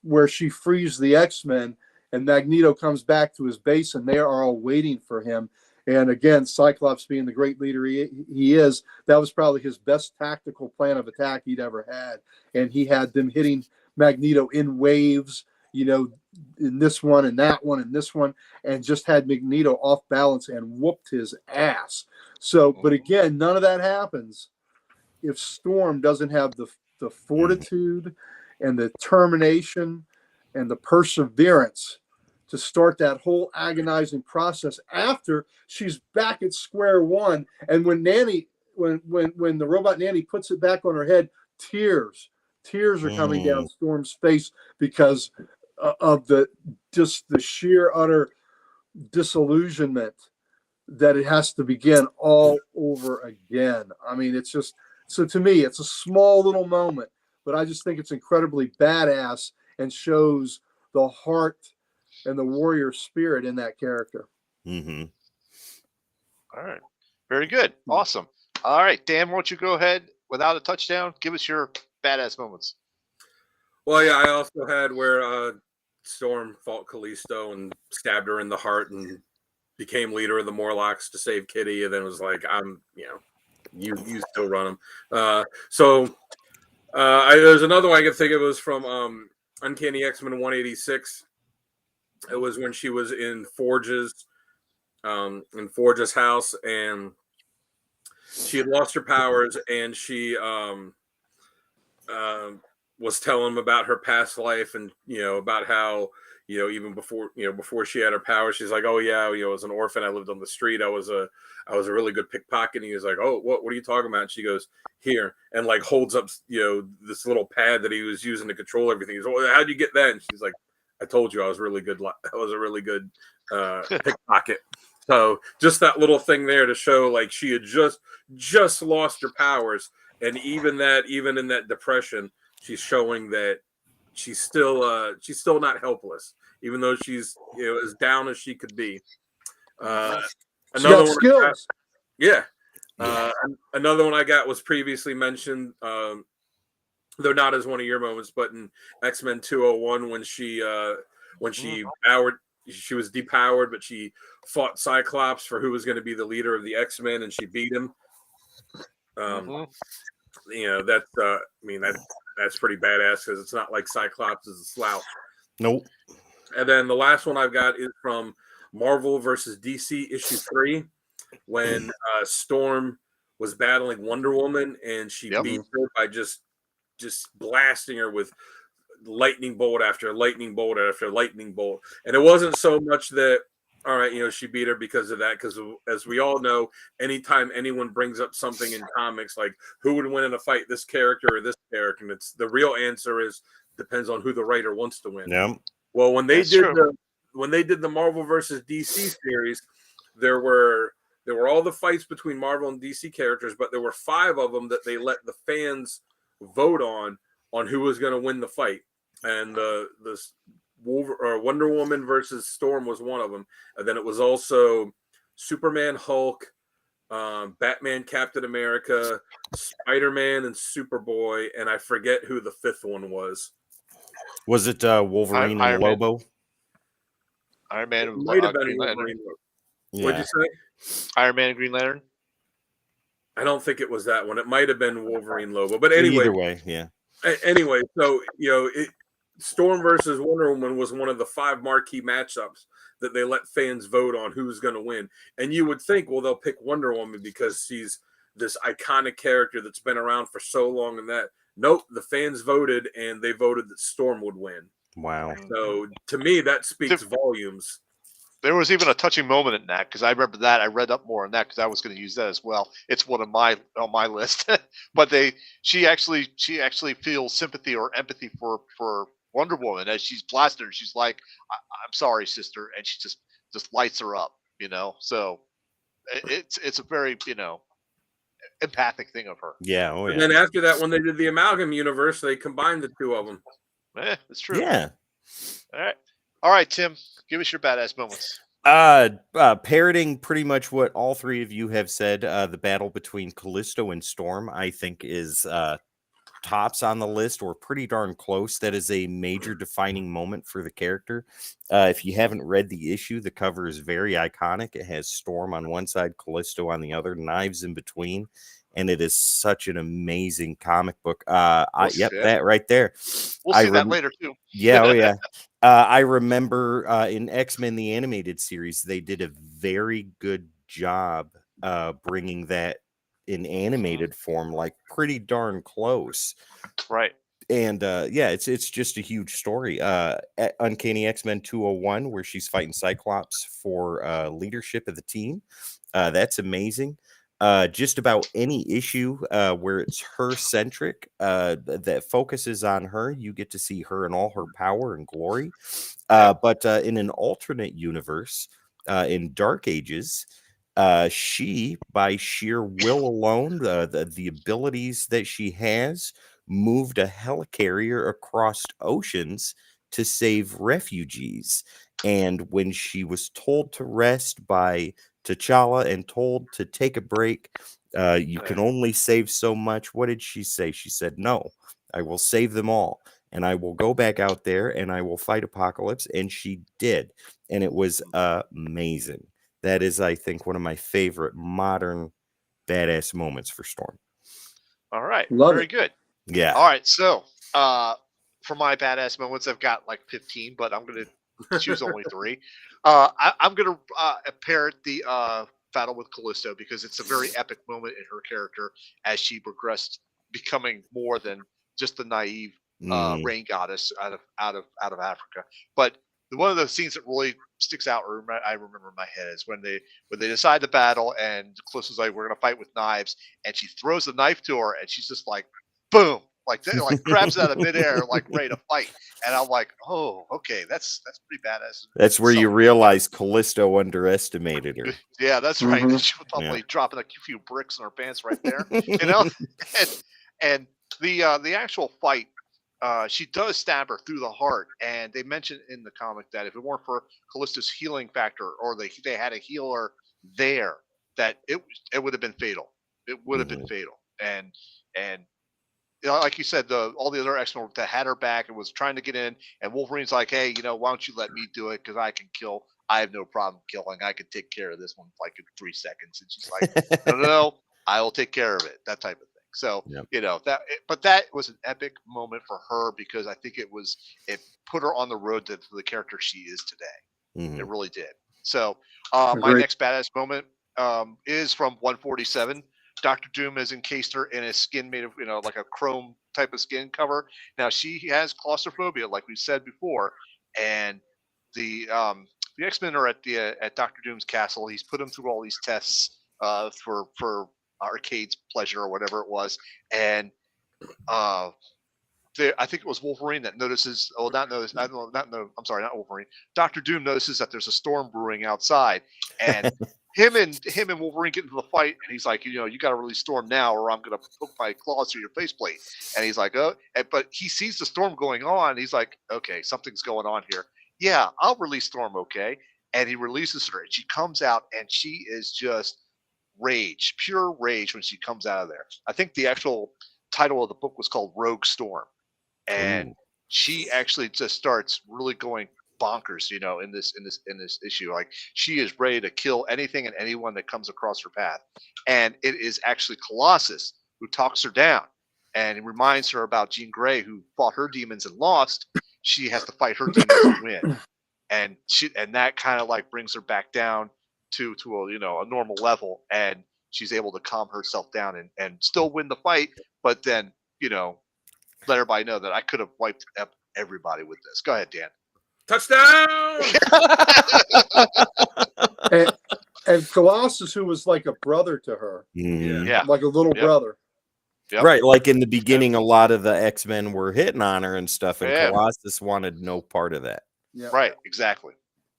D: where she frees the X-Men, and Magneto comes back to his base, and they are all waiting for him. And again, Cyclops, being the great leader he is, that was probably his best tactical plan of attack he'd ever had. And he had them hitting Magneto in waves, in this one and that one and this one, and just had Magneto off balance and whooped his ass. So, but again, none of that happens if Storm doesn't have the fortitude and the determination and the perseverance to start that whole agonizing process after she's back at square one. And when when the robot Nanny puts it back on her head, tears are coming down Storm's face because of the sheer utter disillusionment that it has to begin all over again. I mean, it's just, so to me, it's a small little moment, but I just think it's incredibly badass and shows the heart and the warrior spirit in that character.
C: Mm-hmm.
A: All right. Very good. Awesome. All right, Dan, why don't you go ahead without a touchdown? Give us your badass moments.
B: Well, yeah, I also had where Storm fought Callisto and stabbed her in the heart and became leader of the Morlocks to save Kitty, and then was like, you still run them. There's another one I can think of. It was from Uncanny X-Men 186. It was when she was in Forge's house, and she had lost her powers, and she was telling him about her past life, and about how even before she had her powers, she's like, oh yeah, as an orphan, I lived on the street. I was a really good pickpocket. And he was like, oh, what are you talking about? And she goes, here, and like holds up this little pad that he was using to control everything. He's like, well, how'd you get that? And she's like, I told you I was really good. I was a really good pickpocket. So just that little thing there to show like she had just lost her powers, and even in that depression, she's showing that she's still not helpless, even though she's as down as she could be. Another one,
D: skills.
B: Another one I got was previously mentioned. Though not as one of your moments, but in X-Men 201 when she powered, she was depowered, but she fought Cyclops for who was going to be the leader of the X-Men, and she beat him. That's pretty badass because it's not like Cyclops is a slouch.
C: Nope.
B: And then the last one I've got is from Marvel versus DC issue 3, when Storm was battling Wonder Woman, and she beat her by just blasting her with lightning bolt after lightning bolt after lightning bolt. And it wasn't so much that, all right, she beat her because of that, because as we all know, anytime anyone brings up something in comics like who would win in a fight, this character or this character, and it's the real answer is depends on who the writer wants to win.
C: Yeah.
B: Well, when they did the Marvel versus DC series, there were all the fights between Marvel and DC characters, but there were 5 of them that they let the fans vote on who was going to win the fight, and Wonder Woman versus Storm was one of them, and then it was also Superman, Hulk, Batman, Captain America, Spider-Man, and Superboy, and I forget who the 5th one was.
C: Was it Wolverine and Lobo?
A: Iron Man and
B: Might have been
A: Green Lantern.
B: Wolverine.
C: Yeah.
B: What'd you say?
A: Iron Man and Green Lantern.
B: I don't think it was that one. It might have been Wolverine Lobo, but anyway.
C: Either way, yeah.
B: Anyway, so Storm versus Wonder Woman was one of the 5 marquee matchups that they let fans vote on who's going to win. And you would think, well, they'll pick Wonder Woman because she's this iconic character that's been around for so long. And that, nope, the fans voted and they voted that Storm would win.
C: Wow.
B: So to me, that speaks volumes.
A: There was even a touching moment in that because I remember that. I read up more on that because I was going to use that as well. It's one of my on my list. But she actually feels sympathy or empathy for Wonder Woman as she's blasting her. She's like, "I'm sorry, sister," and she just lights her up. So it's a very empathic thing of her.
C: Yeah. Oh, yeah.
B: And then after that, when they did the Amalgam universe, they combined the 2 of them.
A: That's true.
C: Yeah.
A: All right, Tim, give us your badass moments.
C: Parroting pretty much what all 3 of you have said. The battle between Callisto and Storm, I think, is tops on the list, or pretty darn close. That is a major defining moment for the character. If you haven't read the issue, the cover is very iconic. It has Storm on one side, Callisto on the other, knives in between, and it is such an amazing comic book. That right there.
A: We'll see that later too.
C: Yeah, oh yeah. I remember in X-Men the Animated Series, they did a very good job bringing that in animated form, like pretty darn close.
A: Right.
C: And it's just a huge story. Uncanny X-Men 201, where she's fighting Cyclops for leadership of the team. That's amazing. Just about any issue where it's her centric that focuses on her, you get to see her in all her power and glory. But in an alternate universe, in Dark Ages, she, by sheer will alone, the abilities that she has, moved a helicarrier across oceans to save refugees. And when she was told to rest by T'Challa and told to take a break, you can only save so much. What did she say? She said, "No, I will save them all, and I will go back out there and I will fight Apocalypse." And she did, and it was amazing. That is, I think, one of my favorite modern badass moments for Storm.
A: All right,
D: Love
A: very
D: it.
A: good.
C: Yeah.
A: All right, so for my badass moments, I've got like 15, but I'm going to choose only 3. I'm going to parrot the battle with Callisto because it's a very epic moment in her character as she progressed, becoming more than just the naive rain goddess out of Africa. But one of the scenes that really sticks out, or I remember in my head, is when they decide the battle and Callisto's like, "We're going to fight with knives," and she throws the knife to her, and she's just like, boom. Like grabs it out of midair, like ready to fight, and I'm like, "Oh, okay, that's pretty badass."
C: That's where you realize Callisto underestimated her.
A: Yeah, that's right.
D: Mhm.
A: She was probably dropping a few bricks in her pants right there, and the actual fight, she does stab her through the heart, and they mention in the comic that if it weren't for Callisto's healing factor, or they had a healer there, that it would have been fatal. It would have been fatal, and like you said, all the other X-Men that had her back and was trying to get in, and Wolverine's like, "Hey, why don't you let me do it? Because I can kill. I have no problem killing. I can take care of this one like in 3 seconds." And she's like, "No, I will take care of it." That type of thing. So but that was an epic moment for her because I think it put her on the road to the character she is today. It really did. So my next badass moment is from 147. Dr. Doom has encased her in a skin made of, like a chrome type of skin cover. Now she has claustrophobia, like we said before, and the X-Men are at Dr. Doom's castle. He's put them through all these tests for Arcade's pleasure or whatever it was, and I think it was Wolverine that notices. Oh, not not Wolverine. Dr. Doom notices that there's a storm brewing outside, and him and Wolverine get into the fight, and he's like, you got to release Storm now, or I'm gonna put my claws through your faceplate. And he's like, oh, but he sees the storm going on. He's like, okay, something's going on here. Yeah, I'll release Storm, okay. And he releases her, and she comes out, and she is just rage, pure rage when she comes out of there. I think the actual title of the book was called Rogue Storm, and she actually just starts really going bonkers, in this issue. Like she is ready to kill anything and anyone that comes across her path, and it is actually Colossus who talks her down, and he reminds her about Jean Grey, who fought her demons and lost, she has to fight her demons to win, and that kind of like brings her back down to a a normal level, and she's able to calm herself down and still win the fight, but then let everybody know that I could have wiped up everybody with this. Go ahead, Dan.
B: Touchdown!
D: And Colossus, who was like a brother to her,
C: Mhm.
A: Yeah.
D: like a little
A: Yep.
D: brother.
A: Yep.
C: Right, like in the beginning, a lot of the X-Men were hitting on her and stuff, and
A: Yeah.
C: Colossus wanted no part of that.
D: Yeah.
A: Right, exactly.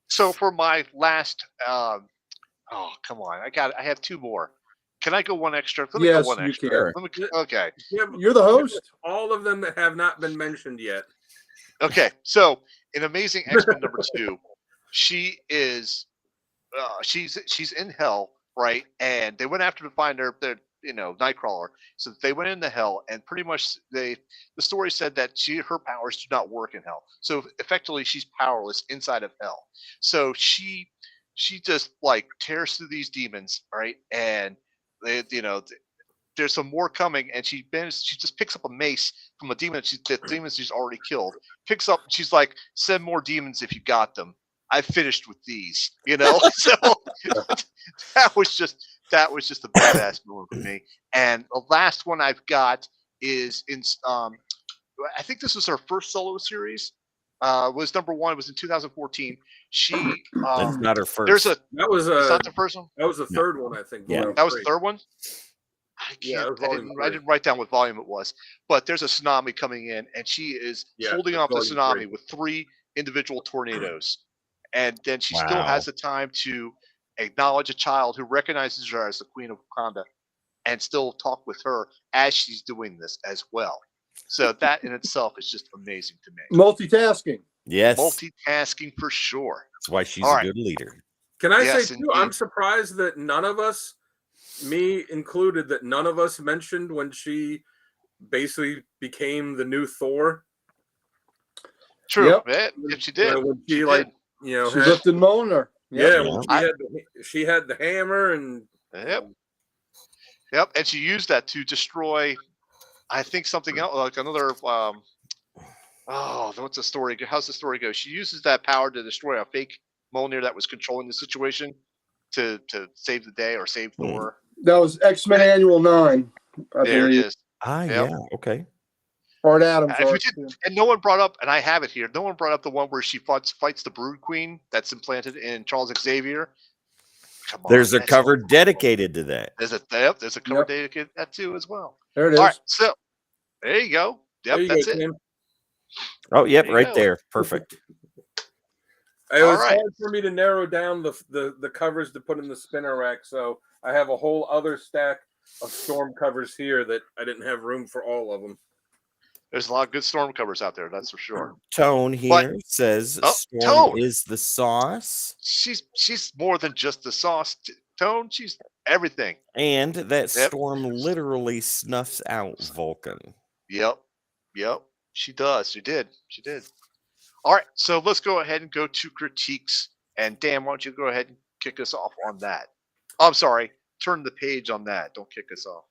A: So for my last, oh come on, I have two more. Can I go one extra? Let me
D: Yes,
A: go one
D: you
A: extra.
C: Sure.
A: Let me, okay,
D: You're the host.
B: All of them that have not been mentioned yet.
A: okay. So in Amazing X-Men #2, she is, she's in hell, right? And they went after to find her, Nightcrawler. So they went into hell, and pretty much the story said that her powers do not work in hell. So effectively, she's powerless inside of hell. So she just like tears through these demons, right? And they, there's some more coming, and she just picks up a mace from a demon the demons she's already killed. Picks up, she's like, "Send more demons if you got them. I finished with these," So that was just a badass moment for me. And the last one I've got is in I think this was her first solo series. Was #1. It was in 2014. She
C: That's not her first.
A: there's a
B: That was
A: it's not the first one.
B: that was the third one, I think.
C: Yeah.
A: That was the third one.
B: Yeah, it was
A: I
B: volume
A: didn't
B: three.
A: write down what volume it was, but there's a tsunami coming in, and she is
B: Yeah,
A: holding
B: it's
A: off the
B: volume
A: tsunami
B: three.
A: with 3 individual tornadoes, and then she still
C: Wow.
A: has the time to acknowledge a child who recognizes her as the Queen of Wakanda, and still talk with her as she's doing this as well. So that in itself is just amazing to me.
D: Multitasking.
C: Yes,
A: Multitasking for sure.
C: that's why she's
A: All
C: a
A: right.
C: good leader.
B: Can I
A: Yes,
B: say too? I'm
A: indeed.
B: surprised that none of us, me included, that none of us mentioned when she basically became the new Thor.
A: True.
D: Yep.
A: Yeah, she did.
B: When
A: She
B: she
A: did.
B: like
D: She
B: had,
D: lifted Mjolnir.
B: yeah,
D: Yep.
B: when she had the hammer and
A: Yep, and she used that to destroy, I think, something else, like another. What's the story? How's the story go? She uses that power to destroy a fake Mjolnir that was controlling the situation to save the day or save
C: Hmm.
A: Thor.
D: That was X-Men Annual 9. I
A: There it
D: believe.
A: is.
C: Ah,
A: Yep.
C: yeah, okay.
D: Art Adams.
A: If we
D: art,
A: did-
D: too.
A: and no one brought up, and I have it here. No one brought up the one where she fights the Brood Queen that's implanted in Charles Xavier. Come on,
C: There's a
A: that's
C: cover
A: so cool.
C: dedicated to that.
A: There's a cover
D: Yep.
A: dedicated to that too as well.
D: There it is.
A: All right, so there you go. Yep,
B: there you
A: that's
B: go,
A: it.
B: Tim.
C: Oh, yep,
A: There you
C: right
A: go.
C: there. Perfect.
B: It
A: All
B: was
A: right.
B: hard for me to narrow down the covers to put in the spinner rack, so I have a whole other stack of Storm covers here that I didn't have room for all of them.
A: There's a lot of good Storm covers out there, that's for sure.
C: Tone here says
A: Oh,
C: Storm
A: Tone.
C: is the sauce,
A: She's more than just the sauce. Tone, she's everything.
C: and that
A: Yep.
C: Storm literally snuffs out Vulcan.
A: Yep. She does. She did. All right, so let's go ahead and go to critiques. And Dan, why don't you go ahead and kick us off on that? Oh, I'm sorry. Turn the page on that. Don't kick us off.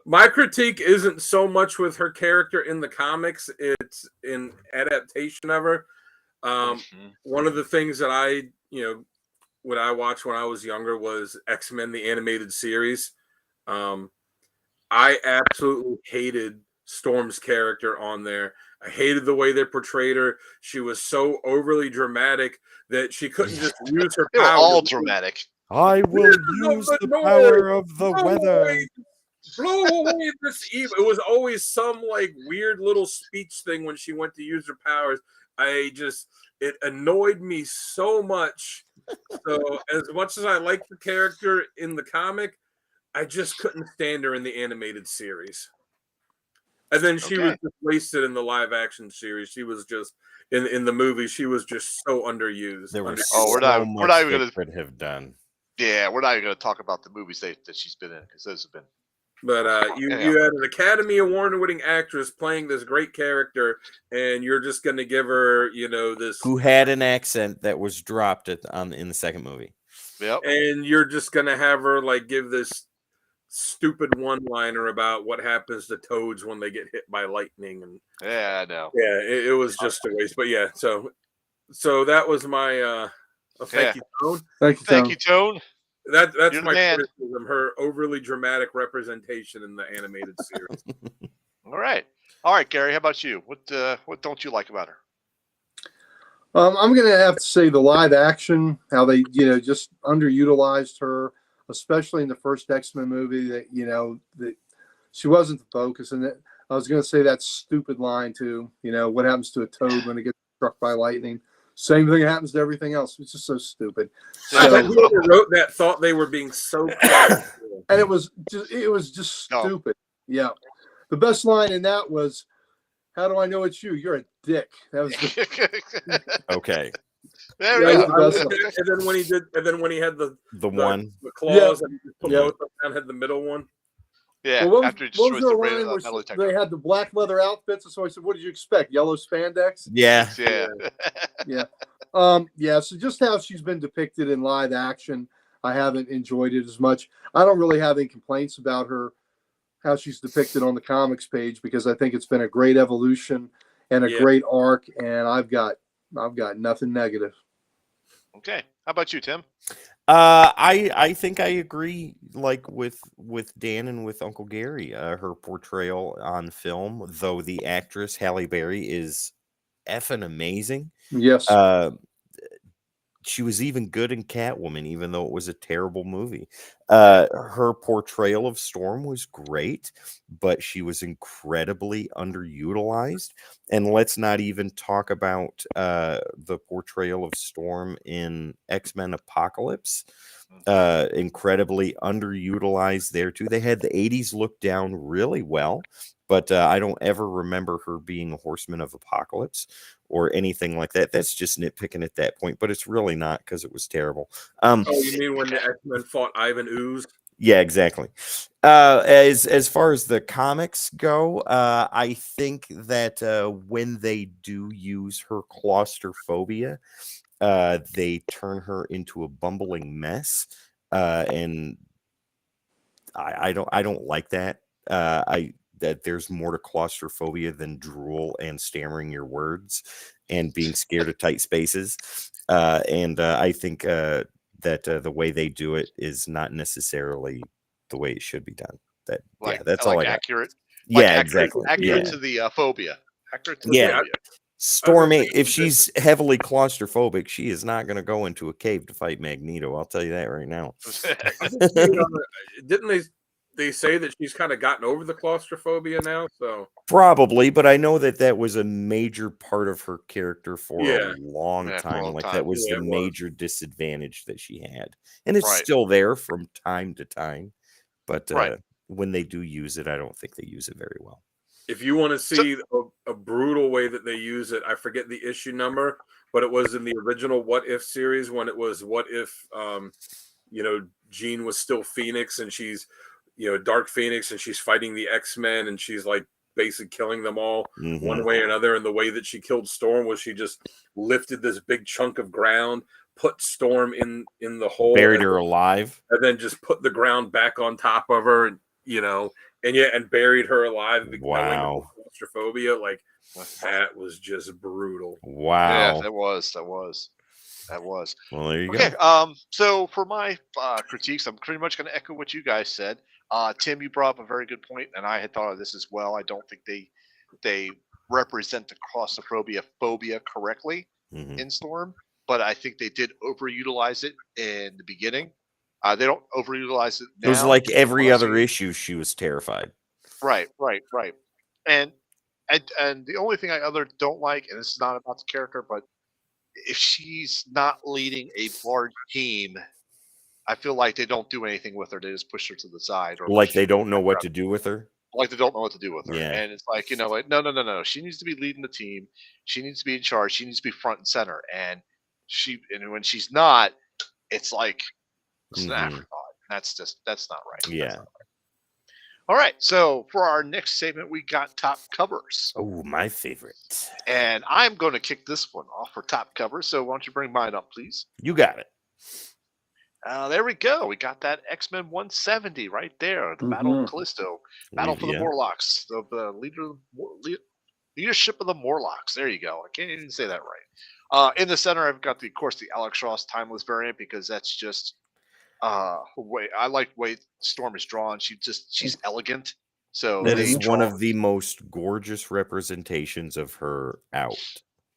B: My critique isn't so much with her character in the comics; it's in adaptation of her.
A: Mhm.
B: One of the things that what I watched when I was younger was X-Men the animated series. I absolutely hated Storm's character on there. I hated the way they portrayed her. She was so overly dramatic that she couldn't just use her
A: They were
B: power.
A: all dramatic.
C: I will
B: No,
C: use
B: but
C: the
B: no,
C: power of the
B: blow
C: weather.
B: away this evil. It was always some like weird little speech thing when she went to use her powers. It annoyed me so much. So as much as I liked the character in the comic, I just couldn't stand her in the animated series. And then she was
A: Okay.
B: just wasted in the live action series. She was just in the movie. She was just so underused.
C: There was
A: Oh, we're
C: so
A: not-
C: much
A: we're not even
C: they
A: gonna-
C: could have done.
A: Yeah, we're not even going to talk about the movies that she's been in because those have been.
B: But you had an Academy Award-winning actress playing this great character, and you're just going to give her, this,
C: Who had an accent that was dropped in the second movie.
A: Yep.
B: and you're just going to have her like give this stupid one-liner about what happens to toads when they get hit by lightning, and
A: Yeah, I know.
B: yeah, it was just a waste. But yeah, so that was my thank you, Tone.
D: Thank you,
A: Thank
D: Tom.
A: you, Tone.
B: That's
A: You're the
B: my
A: man.
B: criticism, her overly dramatic representation in the animated series.
A: All right, Gary. How about you? What don't you like about her?
D: I'm going to have to say the live action, how they, just underutilized her, especially in the first X-Men movie. That she wasn't the focus, and I was going to say that stupid line too. What happens to a toad when it gets struck by lightning? Same thing happens to everything else. It's just so stupid.
B: I bet
D: So,
B: whoever wrote that thought they were being so clever.
D: and it was just
A: No.
D: stupid. Yeah, the best line in that was, "How do I know it's you? You're a dick." That was
C: Okay.
A: There
D: Yeah,
A: we
D: the
A: go.
D: best one.
B: And then when he had the
C: one.
B: claws and he just put
D: Yeah.
B: both of them down, had the middle one.
A: Yeah,
D: Well,
A: after he
D: what was
A: destroys
D: their
A: the
D: line where
A: metal
D: they
A: detector.
D: had the black leather outfits? And so I said, "What did you expect? Yellow spandex?"
C: Yeah.
A: Yeah.
D: Yeah. So just how she's been depicted in live action, I haven't enjoyed it as much. I don't really have any complaints about her, how she's depicted on the comics page, because I think it's been a great evolution and a
B: Yeah.
D: great arc, and I've got nothing negative.
A: Okay. How about you, Tim?
C: I think I agree, like with Dan and with Uncle Gary. Her portrayal on film, though the actress Halle Berry is effing amazing.
D: Yes.
C: She was even good in Catwoman, even though it was a terrible movie. Her portrayal of Storm was great, but she was incredibly underutilized. And let's not even talk about the portrayal of Storm in X-Men Apocalypse. Incredibly underutilized there too. They had the 80s look down really well, but I don't ever remember her being a Horseman of Apocalypse or anything like that. That's just nitpicking at that point, but it's really not, because it was terrible.
B: Oh, you mean when the X-Men fought Ivan Ooze?
C: Yeah, exactly. As far as the comics go, I think that when they do use her claustrophobia, they turn her into a bumbling mess, and I don't like that. That there's more to claustrophobia than drool and stammering your words and being scared of tight spaces. And I think that the way they do it is not necessarily the way it should be done. That's all I got.
A: Accurate.
C: Yeah, exactly.
A: Accurate
C: Yeah.
A: to the phobia. Accurate to the
C: Yeah.
A: phobia.
C: Stormy, if she's heavily claustrophobic, she is not going to go into a cave to fight Magneto. I'll tell you that right now.
B: Didn't they say that she's kind of gotten over the claustrophobia now? So
C: Probably, but I know that was a major part of her character for
B: Yeah.
C: a long
A: Yeah, for a
C: time.
A: long
C: Like
A: time.
C: that was
B: Yeah,
C: the
B: it was.
C: major disadvantage that she had, and it's
A: Right.
C: still there from time to time. But
A: Right.
C: when they do use it, I don't think they use it very well.
B: if you want to see a brutal way that they use it, I forget the issue number, but it was in the original What If series when it was what if Jean was still Phoenix and she's Dark Phoenix and she's fighting the X-Men and she's like basically killing them all one
C: Mhm.
B: way or another. And the way that she killed Storm was she just lifted this big chunk of ground, put Storm in the hole,
C: Buried her alive.
B: and then just put the ground back on top of her, and buried her alive.
C: Wow.
B: Claustrophobia, like that was just brutal.
C: Wow.
A: Yeah, that was.
C: Well, there you
A: Okay.
C: go.
A: So for my critiques, I'm pretty much going to echo what you guys said. Tim, you brought up a very good point, and I had thought of this as well. I don't think they represent the phobia correctly
C: Mhm.
A: in Storm, but I think they did overutilize it in the beginning. They don't overutilize it now.
C: It was like every
A: Well,
C: other
A: see-
C: issue, she was terrified.
A: Right. And the only thing I don't like, and this is not about the character, but if she's not leading a large team, I feel like they don't do anything with her. They just push her to the side, or
C: Like
A: push
C: they
A: her
C: don't know what
A: back
C: to do with her.
A: like they don't know what to do with her.
C: Yeah.
A: And it's like, no. She needs to be leading the team. She needs to be in charge. She needs to be front and center. And when she's not, it's like it's an
C: Mhm.
A: afterthought. That's not right. That's
C: Yeah.
A: not right. All right. So for our next segment, we got top covers.
C: Oh, my favorite.
A: And I'm going to kick this one off for top cover. So why don't you bring mine up, please?
C: You got it.
A: There we go. We got that X-Men 170 right there. The Battle of Callisto, Battle for the
C: Yeah.
A: Morlocks, the leadership of the Morlocks. There you go. I can't even say that right. In the center, I've got of course, the Alex Ross Timeless variant because that's just way I like the way Storm is drawn. She's elegant. So
C: That
A: they
C: is one
A: draw-
C: of the most gorgeous representations of her out.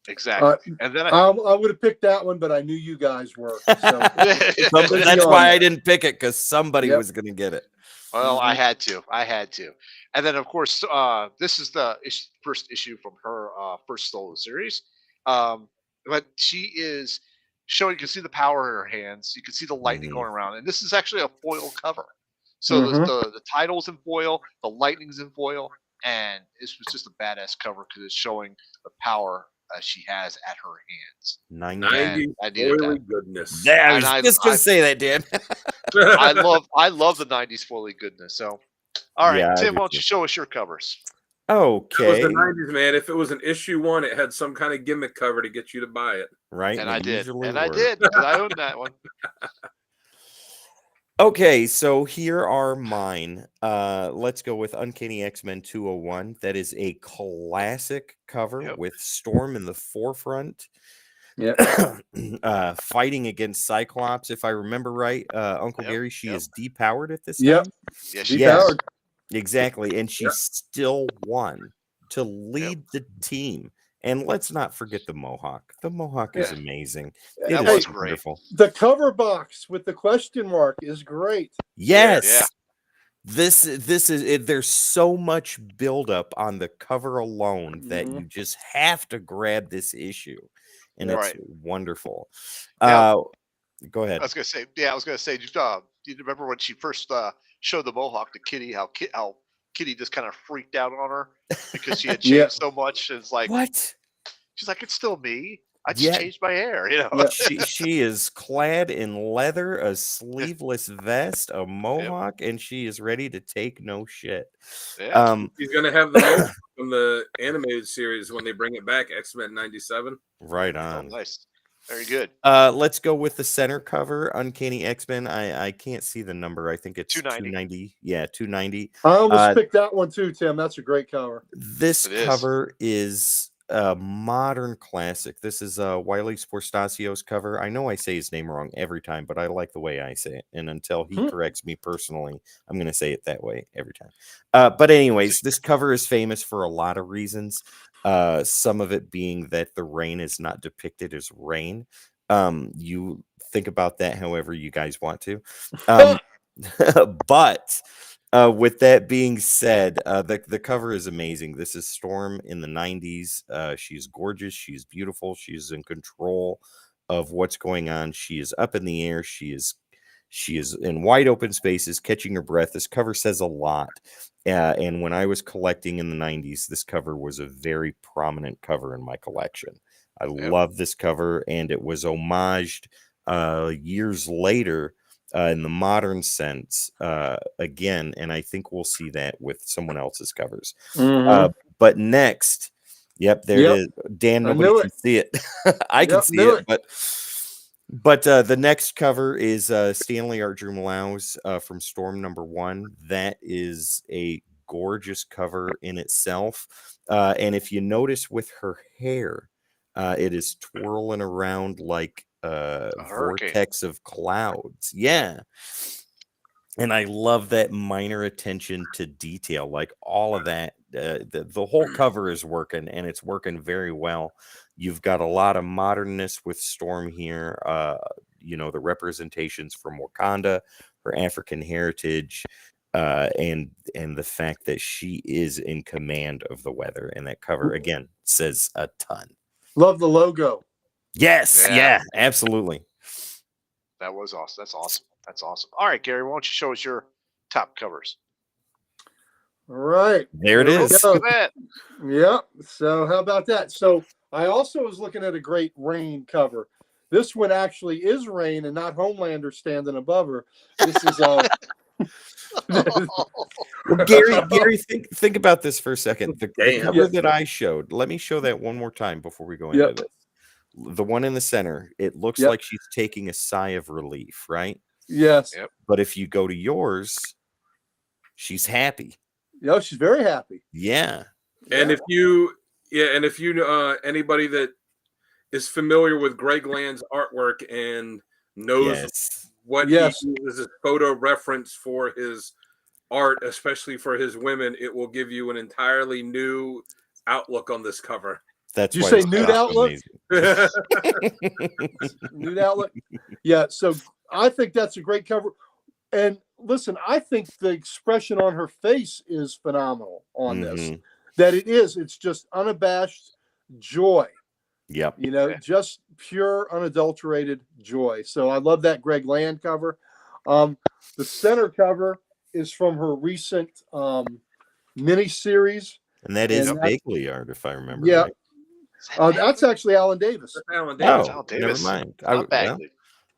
A: exactly. And then
D: I would have picked that one, but I knew you guys were. So.
C: That's why I didn't pick it, because somebody
D: Yep.
C: was going to get it.
A: Well, I had to. And then, of course, this is the first issue from her first solo series. But she is showing, you can see the power in her hands. You can see the lightning
C: Mhm.
A: going around. And this is actually a foil cover. So the title's in foil, the lightning's in foil. And this was just a badass cover because it's showing the power she has at her hands.
B: 90s
A: I needed
B: oily
A: that.
B: goodness.
C: Yeah, I
A: And
C: was
A: I-
C: just going
A: I-
C: to say that, Dan.
A: I love the 90s foily goodness. So, all right,
C: Yeah, I
A: Tim,
C: do
A: why don't
C: too.
A: you show us your covers?
B: It was
C: Okay.
B: the 90s, man. If it was an issue 1, it had some kind of gimmick cover to get you to buy it.
C: Right.
A: And
C: it
A: I did.
C: usually
A: And I
C: worked.
A: did because I owned that one.
C: Okay, so here are mine. Let's go with Uncanny X-Men 201. That is a classic cover
A: Yep.
C: with Storm in the forefront.
D: Yeah.
C: Fighting against Cyclops, if I remember right. Uncle
A: Yep,
C: Gary, she
A: yep.
C: is depowered at this
D: Yep.
C: time.
A: Yeah,
D: She
A: she
C: Yes.
A: is.
D: Depowered.
C: Exactly. And she
B: Yep.
C: still won to lead the team. And let's not forget the Mohawk. The Mohawk is
D: Yeah.
C: amazing.
A: That
C: It
A: was
C: is
A: great.
C: wonderful.
D: The cover box with the question mark is great.
C: Yes.
A: Yeah.
C: This is it. There's so much buildup on the cover alone that
D: Mhm.
C: you just have to grab this issue, and
A: Right.
C: it's wonderful.
A: Yeah.
C: Go ahead.
A: I was gonna say, you remember when she first showed the Mohawk to Kitty, how Kitty just kind of freaked out on her because she had changed
D: Yeah.
A: so much. And it's like
C: What?
A: she's like, it's still me. I just
C: Yeah.
A: changed my hair, you know.
D: Yeah.
C: She is clad in leather, a sleeveless vest, a mohawk, and she is ready to take no shit.
A: Yeah.
B: He's going to have the Mohawk from the animated series when they bring it back, X-Men 97.
C: Right
A: Oh,
C: on.
A: nice. Very good.
C: Let's go with the center cover, Uncanny X-Men. I can't see the number. I think it's
A: 290.
C: 290. Yeah, 290.
D: I almost
C: Uh,
D: picked that one too, Tim. That's a great cover.
C: This
A: It is.
C: cover is a modern classic. This is Wiley Sportasio's cover. I know I say his name wrong every time, but I like the way I say it. And until he corrects me personally, I'm going to say it that way every time. But anyways, this cover is famous for a lot of reasons. Some of it being that the rain is not depicted as rain. You think about that however you guys want to. But with that being said, the cover is amazing. This is Storm in the 90s. She's gorgeous. She's beautiful. She's in control of what's going on. She is up in the air. She is in wide open spaces, catching her breath. This cover says a lot. And when I was collecting in the 90s, this cover was a very prominent cover in my collection. I love this cover, and it was homaged years later in the modern sense again, and I think we'll see that with someone else's covers. But next, there it is. Dan,
D: I
C: nobody
D: knew
C: can
D: it.
C: see it. I can
D: Yep,
C: see
D: knew
C: it, but the next cover is Stanley Art Drew Malau's from Storm #1. That is a gorgeous cover in itself. And if you notice with her hair, it is twirling around like a
A: hurricane.
C: vortex of clouds. Yeah. And I love that minor attention to detail, like all of that. The whole cover is working, and it's working very well. You've got a lot of modernness with Storm here. The representations from Wakanda, her African heritage, and the fact that she is in command of the weather. And that cover again says a ton.
D: Love the logo.
C: Yes,
A: Yeah.
C: yeah, absolutely.
A: That was awesome. That's awesome. All right, Gary, why don't you show us your top covers?
D: All right.
C: There it
D: Here we
C: is.
D: go.
A: Look at that.
D: Yeah. So how about that? So I also was looking at a great Rain cover. This one actually is Rain and not Homelander standing above her. This is
C: Well, Gary, think about this for a second. The
B: Damn.
C: cover
D: Yes.
C: that I showed, let me show that one more time before we go
D: Yep.
C: into this. The one in the center, it looks
D: Yep.
C: like she's taking a sigh of relief, right?
D: Yes.
A: Yep.
C: But if you go to yours, she's happy.
D: She's very happy.
C: Yeah.
B: And
D: Yeah.
B: if you anybody that is familiar with Greg Land's artwork and knows
C: Yes.
B: what
D: Yes.
B: he uses as photo reference for his art, especially for his women, it will give you an entirely new outlook on this cover.
C: That's
D: Did you
C: why
D: say
C: this
D: nude
C: guy's so
D: outlook?
C: amazing.
D: Nude outlook. Yeah. So I think that's a great cover. And listen, I think the expression on her face is phenomenal on this.
C: Mhm.
D: That it's just unabashed joy.
C: Yep.
A: Yeah.
D: Just pure, unadulterated joy. So I love that Greg Land cover. The center cover is from her recent mini series.
C: And that is
D: And that-
C: Bagley art, if I remember
D: Yeah.
C: right.
A: Is that
D: That's
A: Bagley?
D: actually Alan Davis.
B: That's Alan
C: Oh,
B: Davis.
A: Al
C: never
A: Davis.
C: mind.
A: Not Bagley.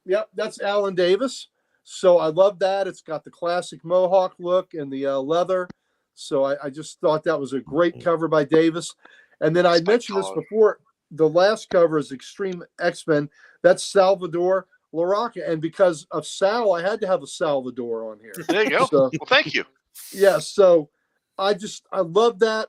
D: Yep, that's Alan Davis. So I love that. It's got the classic Mohawk look and the leather. So I just thought that was a great cover by Davis. And then I
A: It's my
D: mentioned this
A: dog.
D: before. The last cover is Extreme X-Men. That's Salvador Larroca. And because of Sal, I had to have a Salvador on here.
A: There you go.
D: So
A: Well, thank you.
D: yeah, so I love that.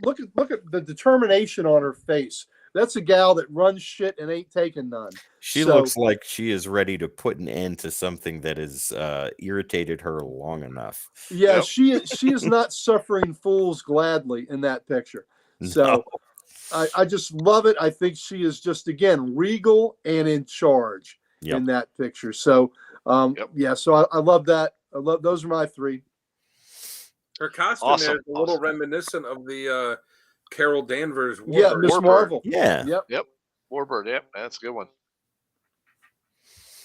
D: Look at the determination on her face. That's a gal that runs shit and ain't taking none.
C: She
D: So-
C: looks like she is ready to put an end to something that has irritated her long enough.
D: Yeah,
A: Yep.
D: she is not suffering fools gladly in that picture. So I just love it. I think she is just again regal and in charge
C: Yep.
D: in that picture. So
A: Yep.
D: yeah, so I love that. I love those are my three.
B: Her costume
A: Awesome,
B: there is a little
A: awesome.
B: reminiscent of the Carol Danvers.
D: Yeah,
B: Warbird.
D: Miss
A: Warbird.
D: Marvel.
C: Yeah.
D: Yep.
A: Warbird. Yep, that's a good one.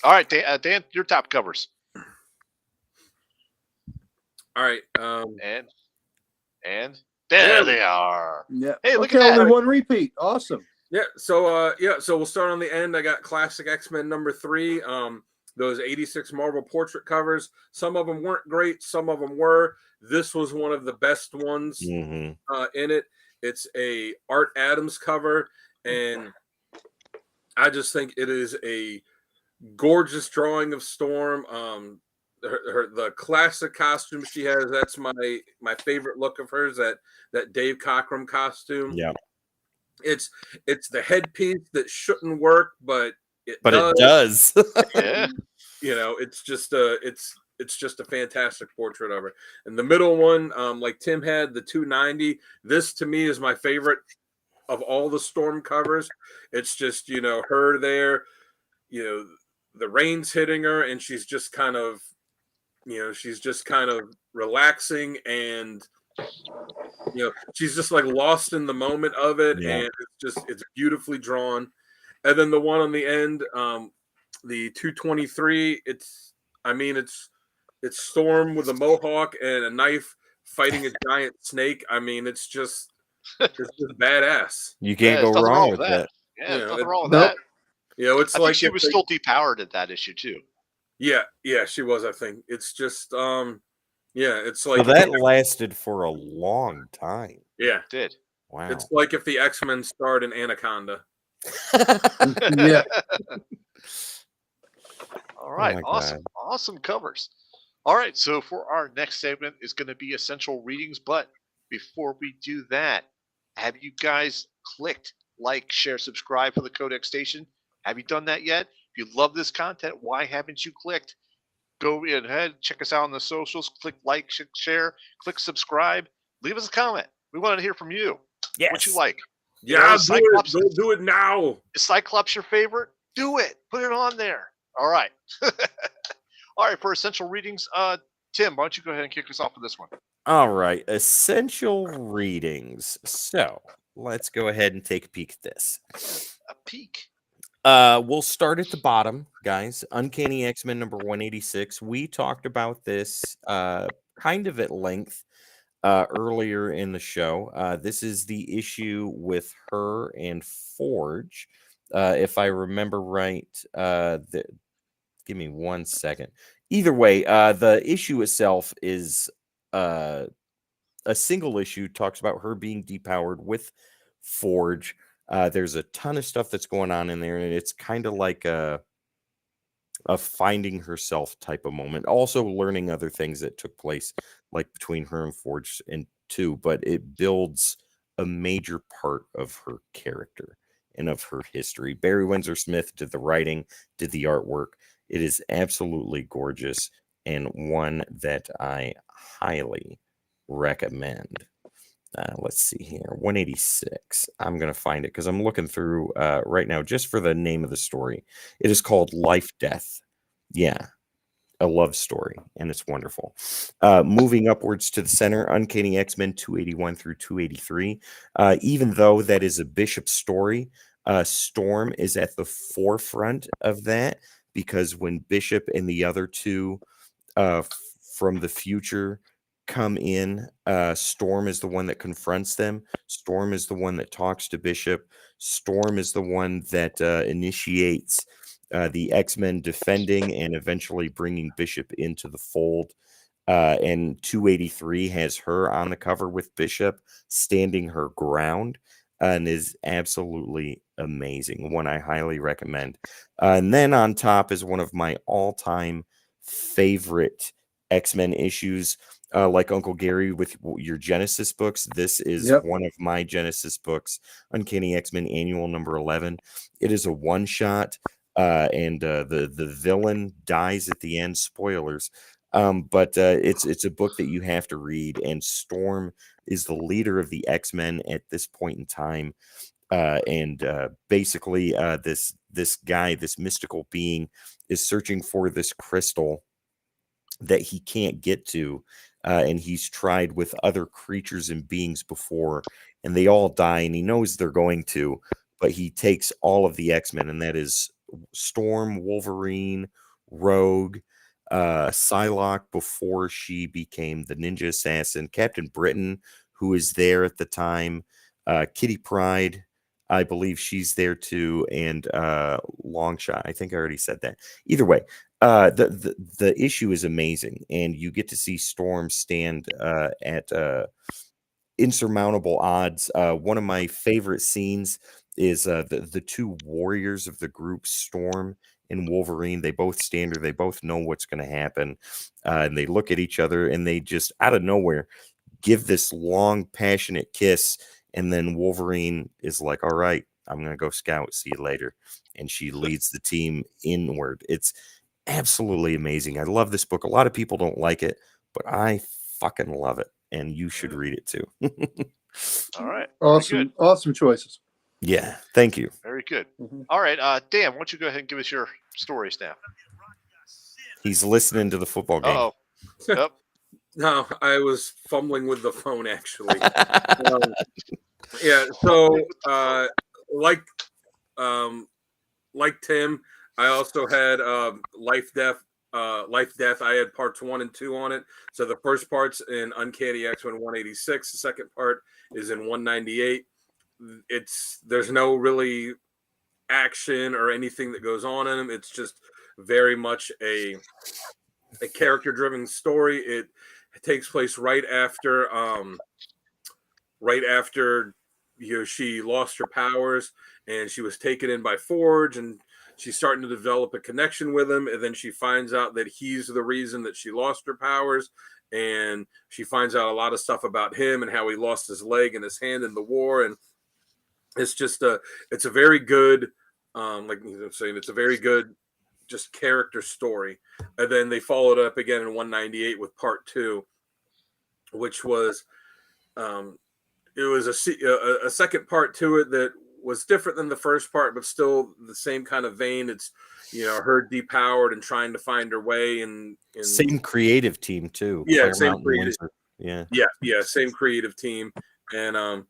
A: All right, Dan, your top covers.
B: All right.
A: And there they are.
D: Yeah.
A: Hey, look
D: okay,
A: at that.
D: only one repeat. Awesome.
B: So we'll start on the end. I got classic X-Men #3. Those 86 Marvel portrait covers. Some of them weren't great, some of them were. This was one of the best ones
C: Hmm.
B: in it. It's a Art Adams cover, and I just think it is a gorgeous drawing of Storm. The classic costume she has, that's my favorite look of hers, that Dave Cockrum costume.
C: Yeah.
B: It's the headpiece that shouldn't work, but it
C: It does.
A: Yeah.
B: It's just a fantastic portrait of her. And the middle one, like Tim had, the 290, this to me is my favorite of all the Storm covers. It's just, her there, the rain's hitting her, and she's just kind of relaxing, and she's just like lost in the moment of it.
C: Yeah.
B: And it's beautifully drawn. And then the one on the end, the 223, it's Storm with a mohawk and a knife fighting a giant snake. I mean, it's just badass.
C: You can't
A: Yeah,
C: go
A: there's nothing
C: wrong with that.
A: Yeah,
B: Yeah,
A: there's nothing wrong with
D: nope.
A: that.
B: It's
A: I
B: like
A: think she
B: if
A: was
B: they-
A: still depowered at that issue too.
B: Yeah, she was. I think it's just it's
C: So
B: like
C: that lasted for a long time.
B: yeah,
A: Did.
C: Wow.
B: it's like if the X-Men starred in Anaconda.
D: Yeah.
A: All right,
C: my
A: awesome, awesome covers. All right, so for our next segment is going to be essential readings. But before we do that, have you guys clicked like, share, subscribe for the Codex Station? Have you done that yet? If you love this content, why haven't you clicked? Go ahead, check us out on the socials. Click like, share, click subscribe. Leave us a comment. We want to hear from you.
C: Yes.
A: What you like? You
B: Yeah,
A: know,
B: do it.
A: Cyclops-
B: Go do it now.
A: Is Cyclops your favorite? Do it. Put it on there. All right. All right. For essential readings, Tim, why don't you go ahead and kick us off with this one?
C: All right. Essential readings. So let's go ahead and take a peek at this.
A: A peek.
C: We'll start at the bottom, guys. Uncanny X-Men #186. We talked about this kind of at length earlier in the show. This is the issue with her and Forge. If I remember right, give me 1 second. Either way, the issue itself is a single issue, talks about her being depowered with Forge. There's a ton of stuff that's going on in there, and it's kind of like a finding herself type of moment. Also learning other things that took place, like between her and Forge and 2, but it builds a major part of her character and of her history. Barry Windsor Smith did the writing, did the artwork. It is absolutely gorgeous and one that I highly recommend. Let's see here, 186. I'm going to find it because I'm looking through right now just for the name of the story. It is called Life Death. Yeah, a love story, and it's wonderful. Moving upwards to the center, Uncanny X-Men 281 through 283. Even though that is a Bishop story, Storm is at the forefront of that, because when Bishop and the other two from the future come in, Storm is the one that confronts them. Storm is the one that talks to Bishop. Storm is the one that initiates the X-Men defending and eventually bringing Bishop into the fold. And 283 has her on the cover with Bishop standing her ground, and is absolutely amazing. One I highly recommend. And then on top is one of my all-time favorite X-Men issues, like Uncle Gary with your Genesis books. This is one of my Genesis books, Uncanny X-Men Annual number 11. It is a one-shot, and the villain dies at the end. Spoilers. But it's a book that you have to read, and Storm is the leader of the X-Men at this point in time. And basically, this guy, this mystical being, is searching for this crystal that he can't get to. And he's tried with other creatures and beings before, and they all die, and he knows they're going to, but he takes all of the X-Men, and that is Storm, Wolverine, Rogue, Psylocke before she became the Ninja Assassin, Captain Britain, who is there at the time, Kitty Pryde, I believe she's there too, and Longshot. I think I already said that. Either way, the issue is amazing, and you get to see Storm stand at insurmountable odds. One of my favorite scenes is the two warriors of the group, Storm and Wolverine. They both stand there. They both know what's going to happen, and they look at each other, and they just out of nowhere give this long, passionate kiss. And then Wolverine is like, all right, I'm going to go scout. See you later. And she leads the team inward. It's absolutely amazing. I love this book. A lot of people don't like it, but I fucking love it. And you should read it too.
A: All right.
D: Awesome. Awesome choices.
C: Yeah. Thank you.
A: Very good. All right. Dan, why don't you go ahead and give us your stories now?
C: He's listening to the football game.
A: Oh, yep.
B: No, I was fumbling with the phone actually. Yeah, so like Tim, I also had Life Death. I had parts 1 and 2 on it. So the first part's in Uncanny X-Men 186. The second part is in 198. There's no really action or anything that goes on in them. It's just very much a character-driven story. It takes place right after she lost her powers, and she was taken in by Forge, and she's starting to develop a connection with him, and then she finds out that he's the reason that she lost her powers, and she finds out a lot of stuff about him and how he lost his leg and his hand in the war. And it's just it's a very good like I'm saying, it's a very good just character story. And then they followed up again in 198 with part 2, which was it was a second part to it that was different than the first part, but still the same kind of vein. It's her depowered and trying to find her way, and
C: same creative team too.
B: Yeah,
C: Claremont
B: same creative.
C: Yeah,
B: Same creative team, and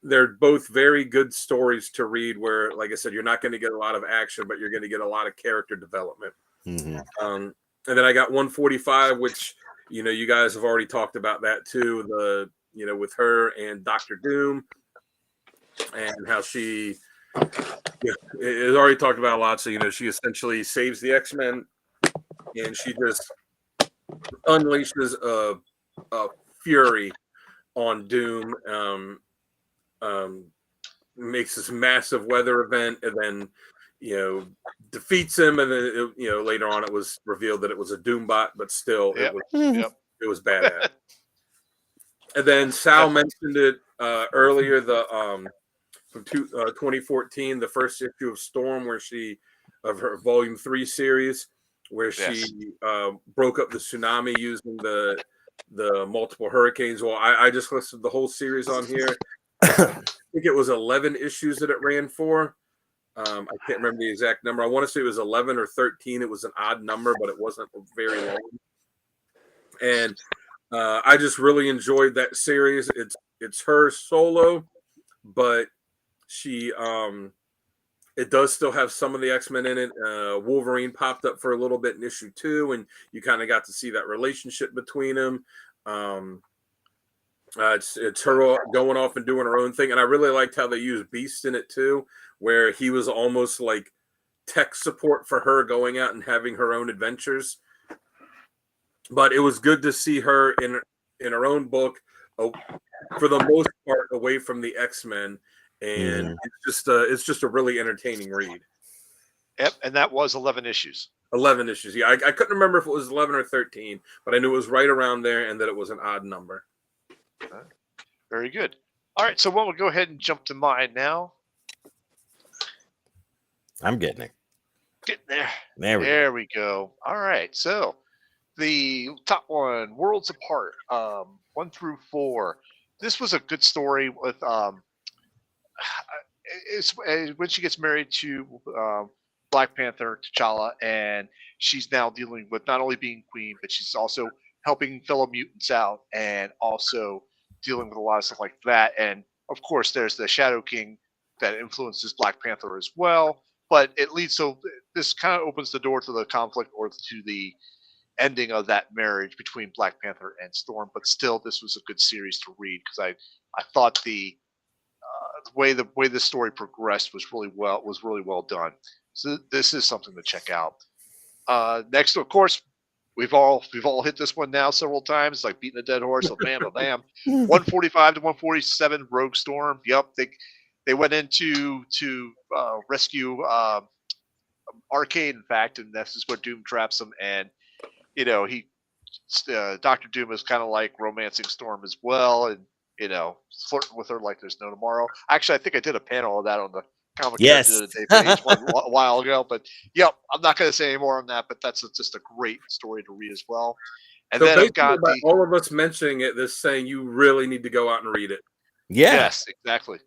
B: they're both very good stories to read. Where, like I said, you're not going to get a lot of action, but you're going to get a lot of character development.
C: Mm-hmm.
B: And then I got 145, which you guys have already talked about that too. With her and Dr. Doom, and how she is already talked about a lot. So she essentially saves the X-Men, and she just unleashes a fury on Doom. Makes this massive weather event, and then defeats him, and then later on it was revealed that it was a Doombot, but still
A: Yep.
B: it was badass. And then Sal mentioned it earlier, from 2014, the first issue of Storm, of her Volume 3 series, where she broke up the tsunami using the multiple hurricanes. Well, I just listed the whole series on here. I think it was 11 issues that it ran for. I can't remember the exact number. I want to say it was 11 or 13. It was an odd number, but it wasn't very long. And I just really enjoyed that series. It's her solo, but she it does still have some of the X-Men in it. Wolverine popped up for a little bit in issue 2, and you kind of got to see that relationship between them. It's her going off and doing her own thing, and I really liked how they used Beast in it too, where he was almost like tech support for her going out and having her own adventures. But it was good to see her in her own book, for the most part, away from the X-Men, and it's just a really entertaining read.
A: Yep, and that was 11 issues.
B: 11 issues. Yeah, I couldn't remember if it was 11 or 13, but I knew it was right around there, and that it was an odd number.
A: Very good. All right, so we'll go ahead and jump to mine now.
C: I'm getting it.
A: Getting there.
C: There
A: we go. All right, so the top one, Worlds Apart, 1 through 4. This was a good story with it's when she gets married to Black Panther, T'Challa, and she's now dealing with not only being queen, but she's also helping fellow mutants out, and also dealing with a lot of stuff like that. And of course, there's the Shadow King that influences Black Panther as well. But it leads, so this kind of opens the door to the conflict, or to the ending of that marriage between Black Panther and Storm. But still, this was a good series to read, because I thought the way the story progressed was really well done. So this is something to check out. Next, of course, we've all hit this one now several times, like beating a dead horse. So bam, bam. 145 to 147, Rogue Storm. Yep, they went into to rescue Arcade, in fact, and this is where Doom traps him. And Dr. Doom is kind of like romancing Storm as well, and flirting with her like there's no tomorrow. Actually, I think I did a panel of that on the Comic Characters of the Day page a while ago. But yep, I'm not going to say any more on that. But that's just a great story to read as well. And
B: so
A: then I've got
B: all of us mentioning it, this saying you really need to go out and read it.
C: Yeah.
A: Yes, exactly.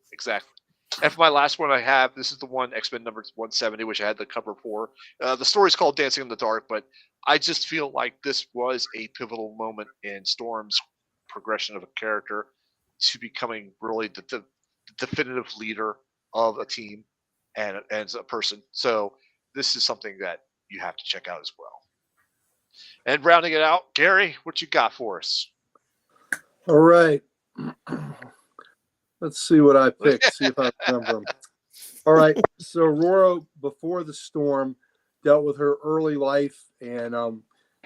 A: And for my last one, I have, this is the one, X-Men number 170, which I had the cover for. The story's called Dancing in the Dark, but I just feel like this was a pivotal moment in Storm's progression of a character to becoming really the definitive leader of a team and as a person. So this is something that you have to check out as well. And rounding it out, Gary, what you got for us?
D: All right. Let's see what I picked. See if I remember them. All right. So Aurora, before the storm, dealt with her early life and,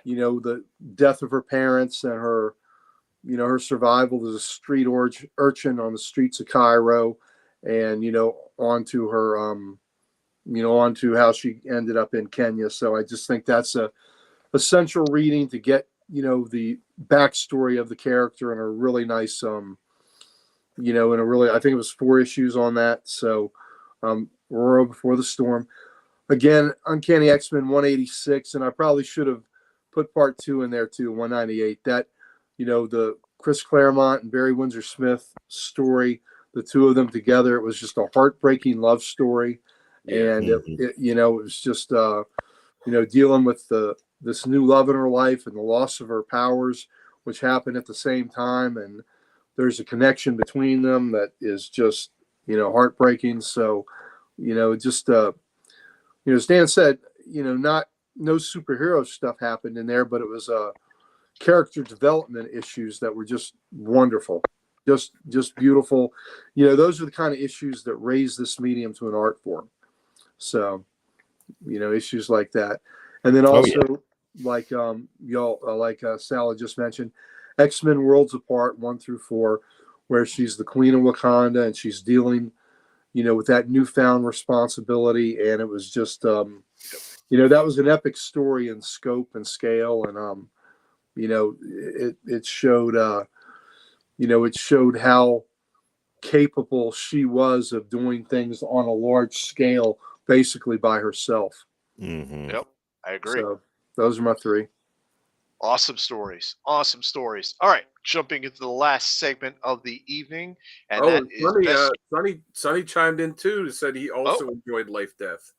D: the death of her parents and her, her survival as a street urchin on the streets of Cairo, and, onto her, onto how she ended up in Kenya. So I just think that's a essential reading to get, the backstory of the character in a really nice, I think it was 4 issues on that. So Aurora Before the Storm. Again, Uncanny X-Men 186, and I probably should have put part 2 in there too, 198. That, the Chris Claremont and Barry Windsor Smith story, the two of them together, it was just a heartbreaking love story. And it was just dealing with this new love in her life and the loss of her powers, which happened at the same time, and there's a connection between them that is just heartbreaking. So just as Dan said, no superhero stuff happened in there, but it was character development issues that were just wonderful, just beautiful. Those are the kind of issues that raise this medium to an art form. So issues like that. And then also like Sal just mentioned, X-Men Worlds Apart 1 through 4, where she's the Queen of Wakanda and she's dealing with that newfound responsibility. And it was just, that was an epic story in scope and scale. And, it showed, it showed how capable she was of doing things on a large scale, basically by herself.
C: Mm-hmm.
A: Yep, I agree.
D: So those are my three.
A: Awesome stories. Awesome stories. All right, jumping into the last segment of the evening, and that is
B: Sonny chimed in too. Said he also enjoyed Life Death.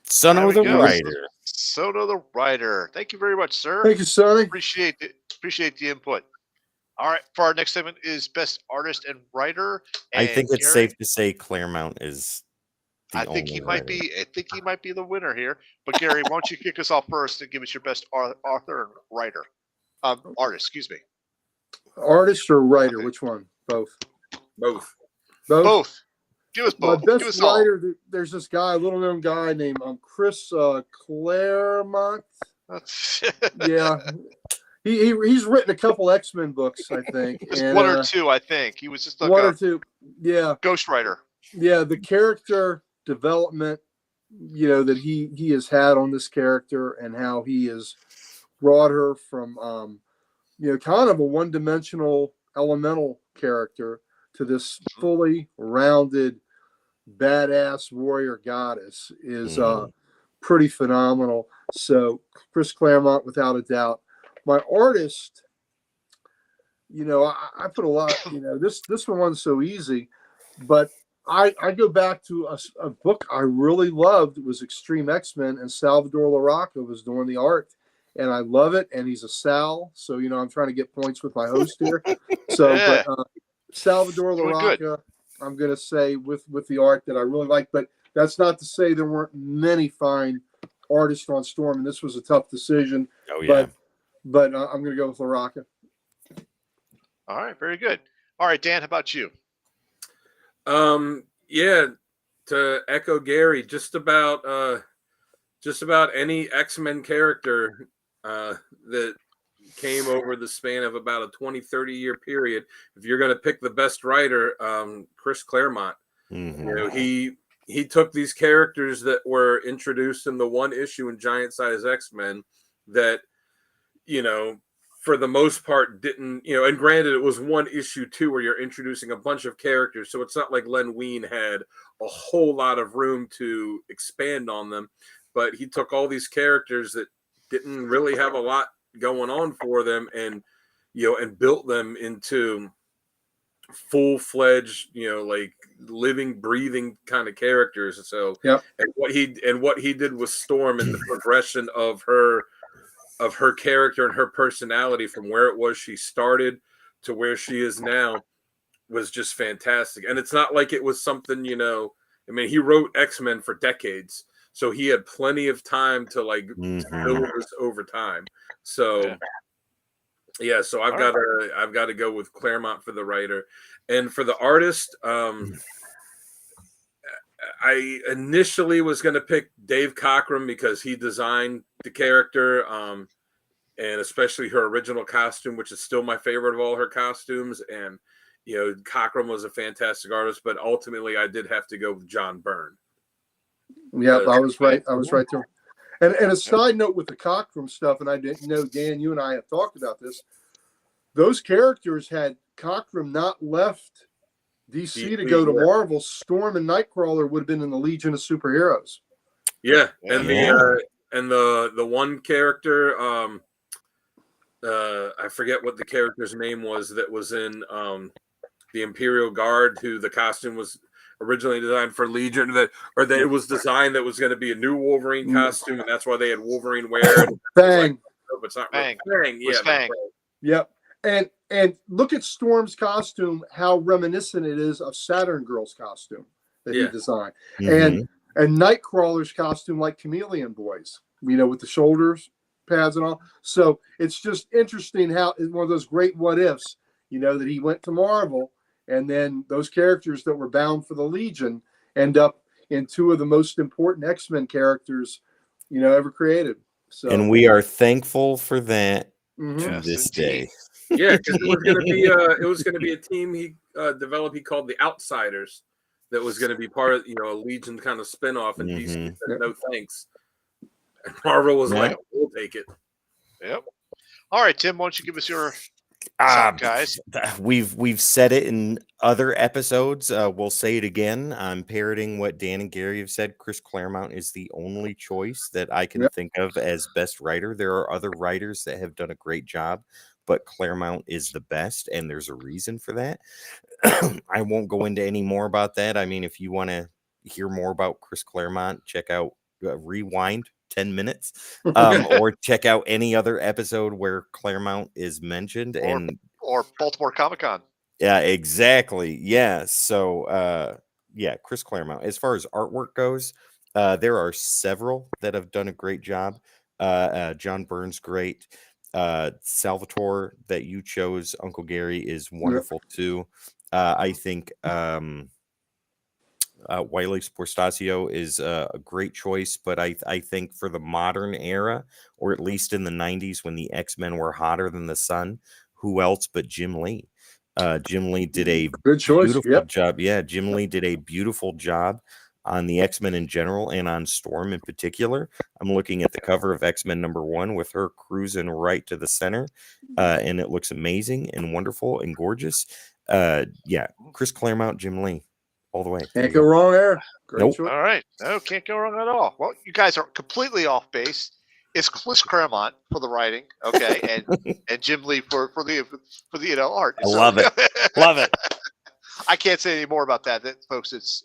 C: Sono
A: There
C: the
A: we go.
C: Writer.
A: Soto the Writer. Thank you very much, sir.
D: Thank you, Sonny.
A: Appreciate it. Appreciate the input. All right, for our next segment is Best Artist and Writer.
C: I
A: And
C: think it's
A: Gary,
C: safe to say Claremont is the
A: I think he
C: only
A: might
C: writer.
A: be. I think he might be the winner here. But Gary, why don't you kick us off first and give us your best author and writer, artist? Excuse me.
D: Artist or writer?
A: Okay.
D: Which one? Both.
B: Both.
A: Both. Give us
D: My
A: both. Give
D: best
A: us all.
D: writer. There's this guy, a little known guy named Chris Claremont. Yeah, he's written a couple X-Men books, I think.
A: Just
D: and,
A: one or two, I think. He was just like
D: one
A: a
D: or two. Yeah,
A: ghostwriter.
D: yeah. The character development, that he has had on this character, and how he has brought her from, kind of a one-dimensional elemental character to this fully rounded, badass warrior goddess is pretty phenomenal. So Chris Claremont, without a doubt. My artist, I put a lot. This one wasn't so easy, but I go back to a book I really loved. It was Extreme X-Men, and Salvador Larroca was doing the art, and I love it. And he's a Sal, so I'm trying to get points with my host here. So,
A: Yeah.
D: but Salvador
A: Doing good.
D: Larroca, I'm going to say with the art that I really like, but that's not to say there weren't many fine artists on Storm, and this was a tough decision.
C: Oh yeah.
D: But I'm going to go with Larroca.
A: All right, very good. All right, Dan, how about you?
B: Yeah, to echo Gary, just about any X-Men character that came over the span of about a 20-30 year period. If you're going to pick the best writer, Chris Claremont.
C: Mm-hmm.
B: He took these characters that were introduced in the one issue in Giant Size X-Men that, for the most part didn't, and granted it was one issue too where you're introducing a bunch of characters. So it's not like Len Wein had a whole lot of room to expand on them, but he took all these characters that didn't really have a lot going on for them and built them into full-fledged, like living, breathing kind of characters. So
D: yep.
B: And what he did with Storm and the progression of her character and her personality from where it was she started to where she is now was just fantastic. And it's not like it was something, he wrote X-Men for decades, so he had plenty of time to build this over time. So yeah, so I've got to go with Claremont for the writer. And for the artist, I initially was going to pick Dave Cockrum because he designed the character, and especially her original costume, which is still my favorite of all her costumes. And, Cockrum was a fantastic artist, but ultimately I did have to go with John Byrne.
D: Yeah, I was right. I was right there. And a side note with the Cockrum stuff, and I didn't know, Dan, you and I have talked about this. Those characters, had Cockrum not left DC to go to Marvel, Storm and Nightcrawler would have been in the Legion of Superheroes.
B: Yeah, and the one character, I forget what the character's name was that was in the Imperial Guard, who the costume was originally designed for Legion, that it was designed that was going to be a new Wolverine costume, and that's why they had Wolverine wear it.
D: Fang.
B: No, it's not
A: Fang.
B: Fang. Yeah,
A: Fang.
D: Yep. And look at Storm's costume, how reminiscent it is of Saturn Girl's costume that he designed.
C: Mm-hmm.
D: And Nightcrawler's costume, like Chameleon Boy's, with the shoulders pads and all. So it's just interesting how it's one of those great what ifs, that he went to Marvel, and then those characters that were bound for the Legion end up in two of the most important X-Men characters, ever created. So,
C: and we are thankful for that
D: mhm.
C: to
A: Yes,
C: this
A: indeed.
C: day.
B: Yeah, because it was going to be a team he developed. He called the Outsiders, that was going to be part of, a Legion kind of spinoff, and DC
C: Mhm.
B: said no thanks. And Marvel was
C: Yeah.
B: like, we'll take it.
A: Yep. All right, Tim, why don't you give us your
C: Ah,
A: thought, guys?
C: We've said it in other episodes. We'll say it again. I'm parroting what Dan and Gary have said. Chris Claremont is the only choice that I can
D: Yep.
C: think of as best writer. There are other writers that have done a great job, but Claremont is the best, and there's a reason for that. I won't go into any more about that. I mean, if you want to hear more about Chris Claremont, check out Rewind 10 minutes, or check out any other episode where Claremont is mentioned.
A: Or Baltimore Comic Con.
C: Yeah, exactly. Yeah. So, yeah, Chris Claremont. As far as artwork goes, there are several that have done a great job. John Byrne's great. Salvatore that you chose, Uncle Gary, is wonderful too. I think Wiley Sportasio is a great choice, but I think for the modern era, or at least in the 90s when the X-Men were hotter than the sun, who else but Jim Lee? Jim Lee did a
D: Good choice.
C: beautiful
D: Yep.
C: job. Yeah, Jim Lee did a beautiful job on the X-Men in general and on Storm in particular. I'm looking at the cover of X-Men #1 with her cruising right to the center, and it looks amazing and wonderful and gorgeous. Yeah, Chris Claremont, Jim Lee, all the way. There
D: Can't
C: you
D: go wrong there. Great
C: Nope.
D: choice.
A: All right. No, can't go wrong at all. Well, you guys are completely off base. It's Chris Claremont for the writing, okay, and Jim Lee for the art.
C: I love it. Love it.
A: I can't say any more about that, folks. It's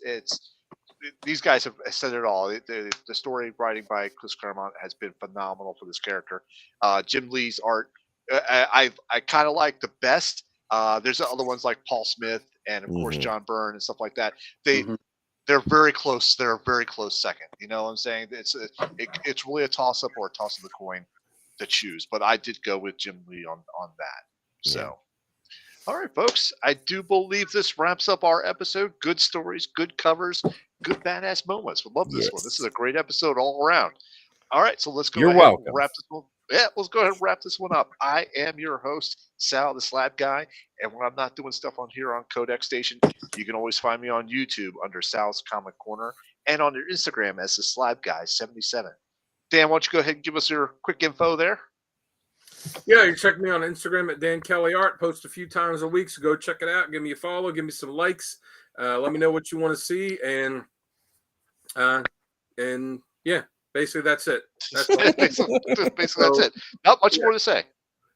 A: these guys have said it all. The story writing by Chris Claremont has been phenomenal for this character. Jim Lee's art, I kind of like the best. There's other ones like Paul Smith and of course
C: Mhm.
A: John Byrne and stuff like that.
D: Mhm.
A: They're very close. They're a very close second. You know what I'm saying? It's really a toss up or a toss of the coin to choose. But I did go with Jim Lee on that. So,
C: Yeah.
A: all right, folks. I do believe this wraps up our episode. Good stories, good covers, good badass moments. We love this one. This
C: Yes.
A: is a great episode all around. All right, so let's go
C: You're
A: ahead
C: welcome.
A: and wrap this one. Yeah, let's go ahead and wrap this one up. I am your host, Sal the Slab Guy, and when I'm not doing stuff on here on Codex Station, you can always find me on YouTube under Sal's Comic Corner and on your Instagram as the Slab Guy 77. Dan, why don't you go ahead and give us your quick info there?
B: Yeah, you check me on Instagram at Dan Kelly Art. Post a few times a week, so go check it out. Give me a follow. Give me some likes. Let me know what you want to see, and yeah, basically that's it. That's all.
A: basically, that's it. Not much more to say.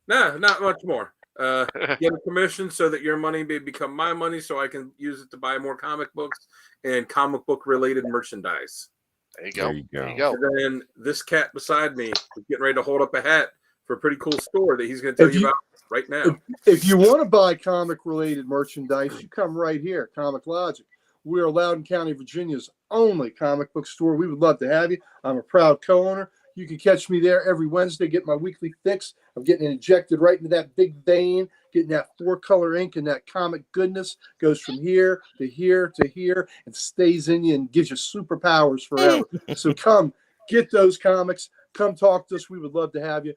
B: Nah, not much more. Get a commission so that your money may become my money, so I can use it to buy more comic books and comic book related merchandise.
A: There you go.
C: There you
A: There you
C: go.
A: go.
B: And then this cat beside me is getting ready to hold up a hat for a pretty cool store that he's going to tell you about right now.
D: If you want to buy comic related merchandise, you come right here, Comic Logic. We are Loudoun County, Virginia's only comic book store. We would love to have you. I'm a proud co-owner. You can catch me there every Wednesday, get my weekly fix. I'm getting injected right into that big vein, getting that 4-color ink and that comic goodness. Goes from here to here to here and stays in you and gives you superpowers forever. So come get those comics. Come talk to us. We would love to have you.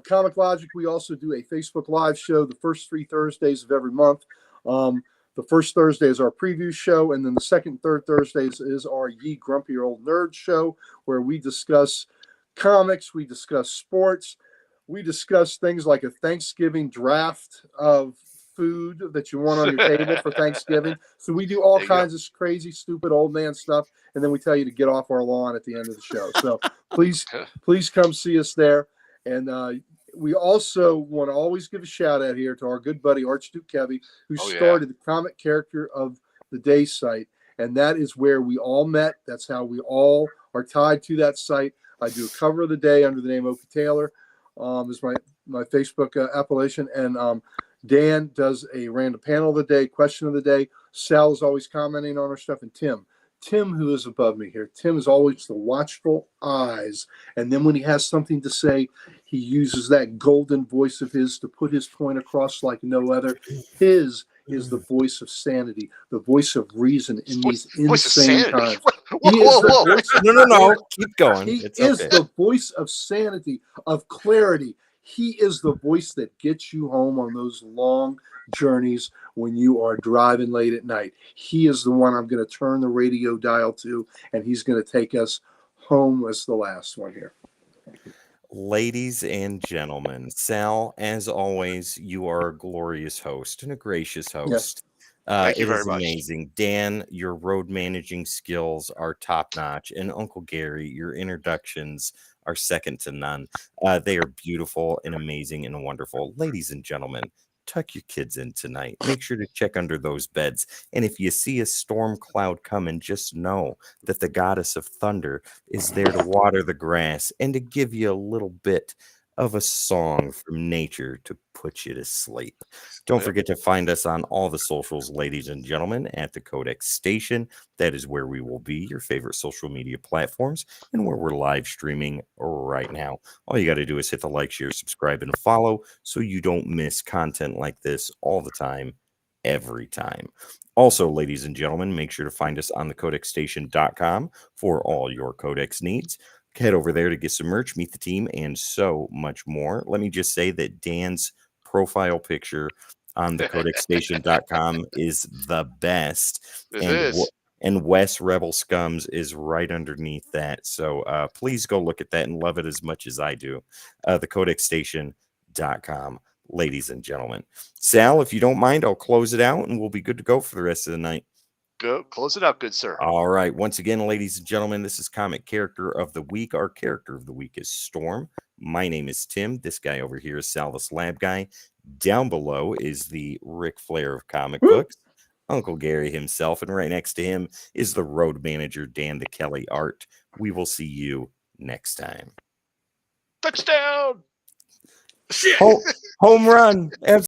D: Comic Logic, we also do a Facebook Live show the first 3 Thursdays of every month. The first Thursday is our preview show, and then the second and third Thursdays is our Ye Grumpy Old Nerd show, where we discuss comics, we discuss sports, we discuss things like a Thanksgiving draft of food that you want on your table for Thanksgiving. So we do all
A: There you go.
D: kinds of crazy, stupid old man stuff, and then we tell you to get off our lawn at the end of the show. So please come see us there. And we also want to always give a shout out here to our good buddy Archduke Kevy, who
A: Oh, yeah.
D: started the Comic Character of the Day site. And that is where we all met. That's how we all are tied to that site. I do a cover of the day under the name Oka Taylor, is my Facebook appellation. And Dan does a random panel of the day, question of the day. Sal is always commenting on our stuff. And Tim, who is above me here, Tim is always the watchful eyes. And then when he has something to say, he uses that golden voice of his to put his point across like no other. His is the voice of sanity, the voice of reason in these
A: Voice of
D: insane
A: sanity.
D: times.
A: Whoa,
D: He is
A: whoa,
D: the
A: whoa.
D: voice-
C: No. Keep going.
D: He
C: It's
D: is
C: okay.
D: the voice of sanity, of clarity. He is the voice that gets you home on those long journeys when you are driving late at night. He is the one I'm going to turn the radio dial to, and he's going to take us home as the last one here.
C: Ladies and gentlemen, Sal, as always, you are a glorious host and a gracious host.
A: Thank you
C: It
A: very
C: is
A: much.
C: amazing. Dan, your road managing skills are top notch. And Uncle Gary, your introductions are second to none. They are beautiful and amazing and wonderful. Ladies and gentlemen, tuck your kids in tonight. Make sure to check under those beds. And if you see a storm cloud coming, just know that the goddess of thunder is there to water the grass and to give you a little bit of a song from nature to put you to sleep. Don't
A: Yep.
C: forget to find us on all the socials, ladies and gentlemen, at the Codex Station. That is where we will be, your favorite social media platforms, and where we're live streaming right now. All you got to do is hit the like, share, subscribe, and follow so you don't miss content like this all the time, every time. Also, ladies and gentlemen, make sure to find us on thecodexstation.com for all your Codex needs. Head over there to get some merch, meet the team, and so much more. Let me just say that Dan's profile picture on thecodexstation.com is the best.
A: It is.
C: And Wes Rebel Scums is right underneath that. So please go look at that and love it as much as I do. Thecodexstation.com, ladies and gentlemen. Sal, if you don't mind, I'll close it out and we'll be good to go for the rest of the night.
A: Go close it up, good sir.
C: All right. Once again, ladies and gentlemen, this is Comic Character of the Week. Our character of the week is Storm. My name is Tim. This guy over here is Sal the Slab Guy. Down below is the Ric Flair of comic books, Uncle Gary himself. And right next to him is the road manager, Dan the Kelly Art. We will see you next time.
A: Touchdown.
B: Shit.
C: Home run.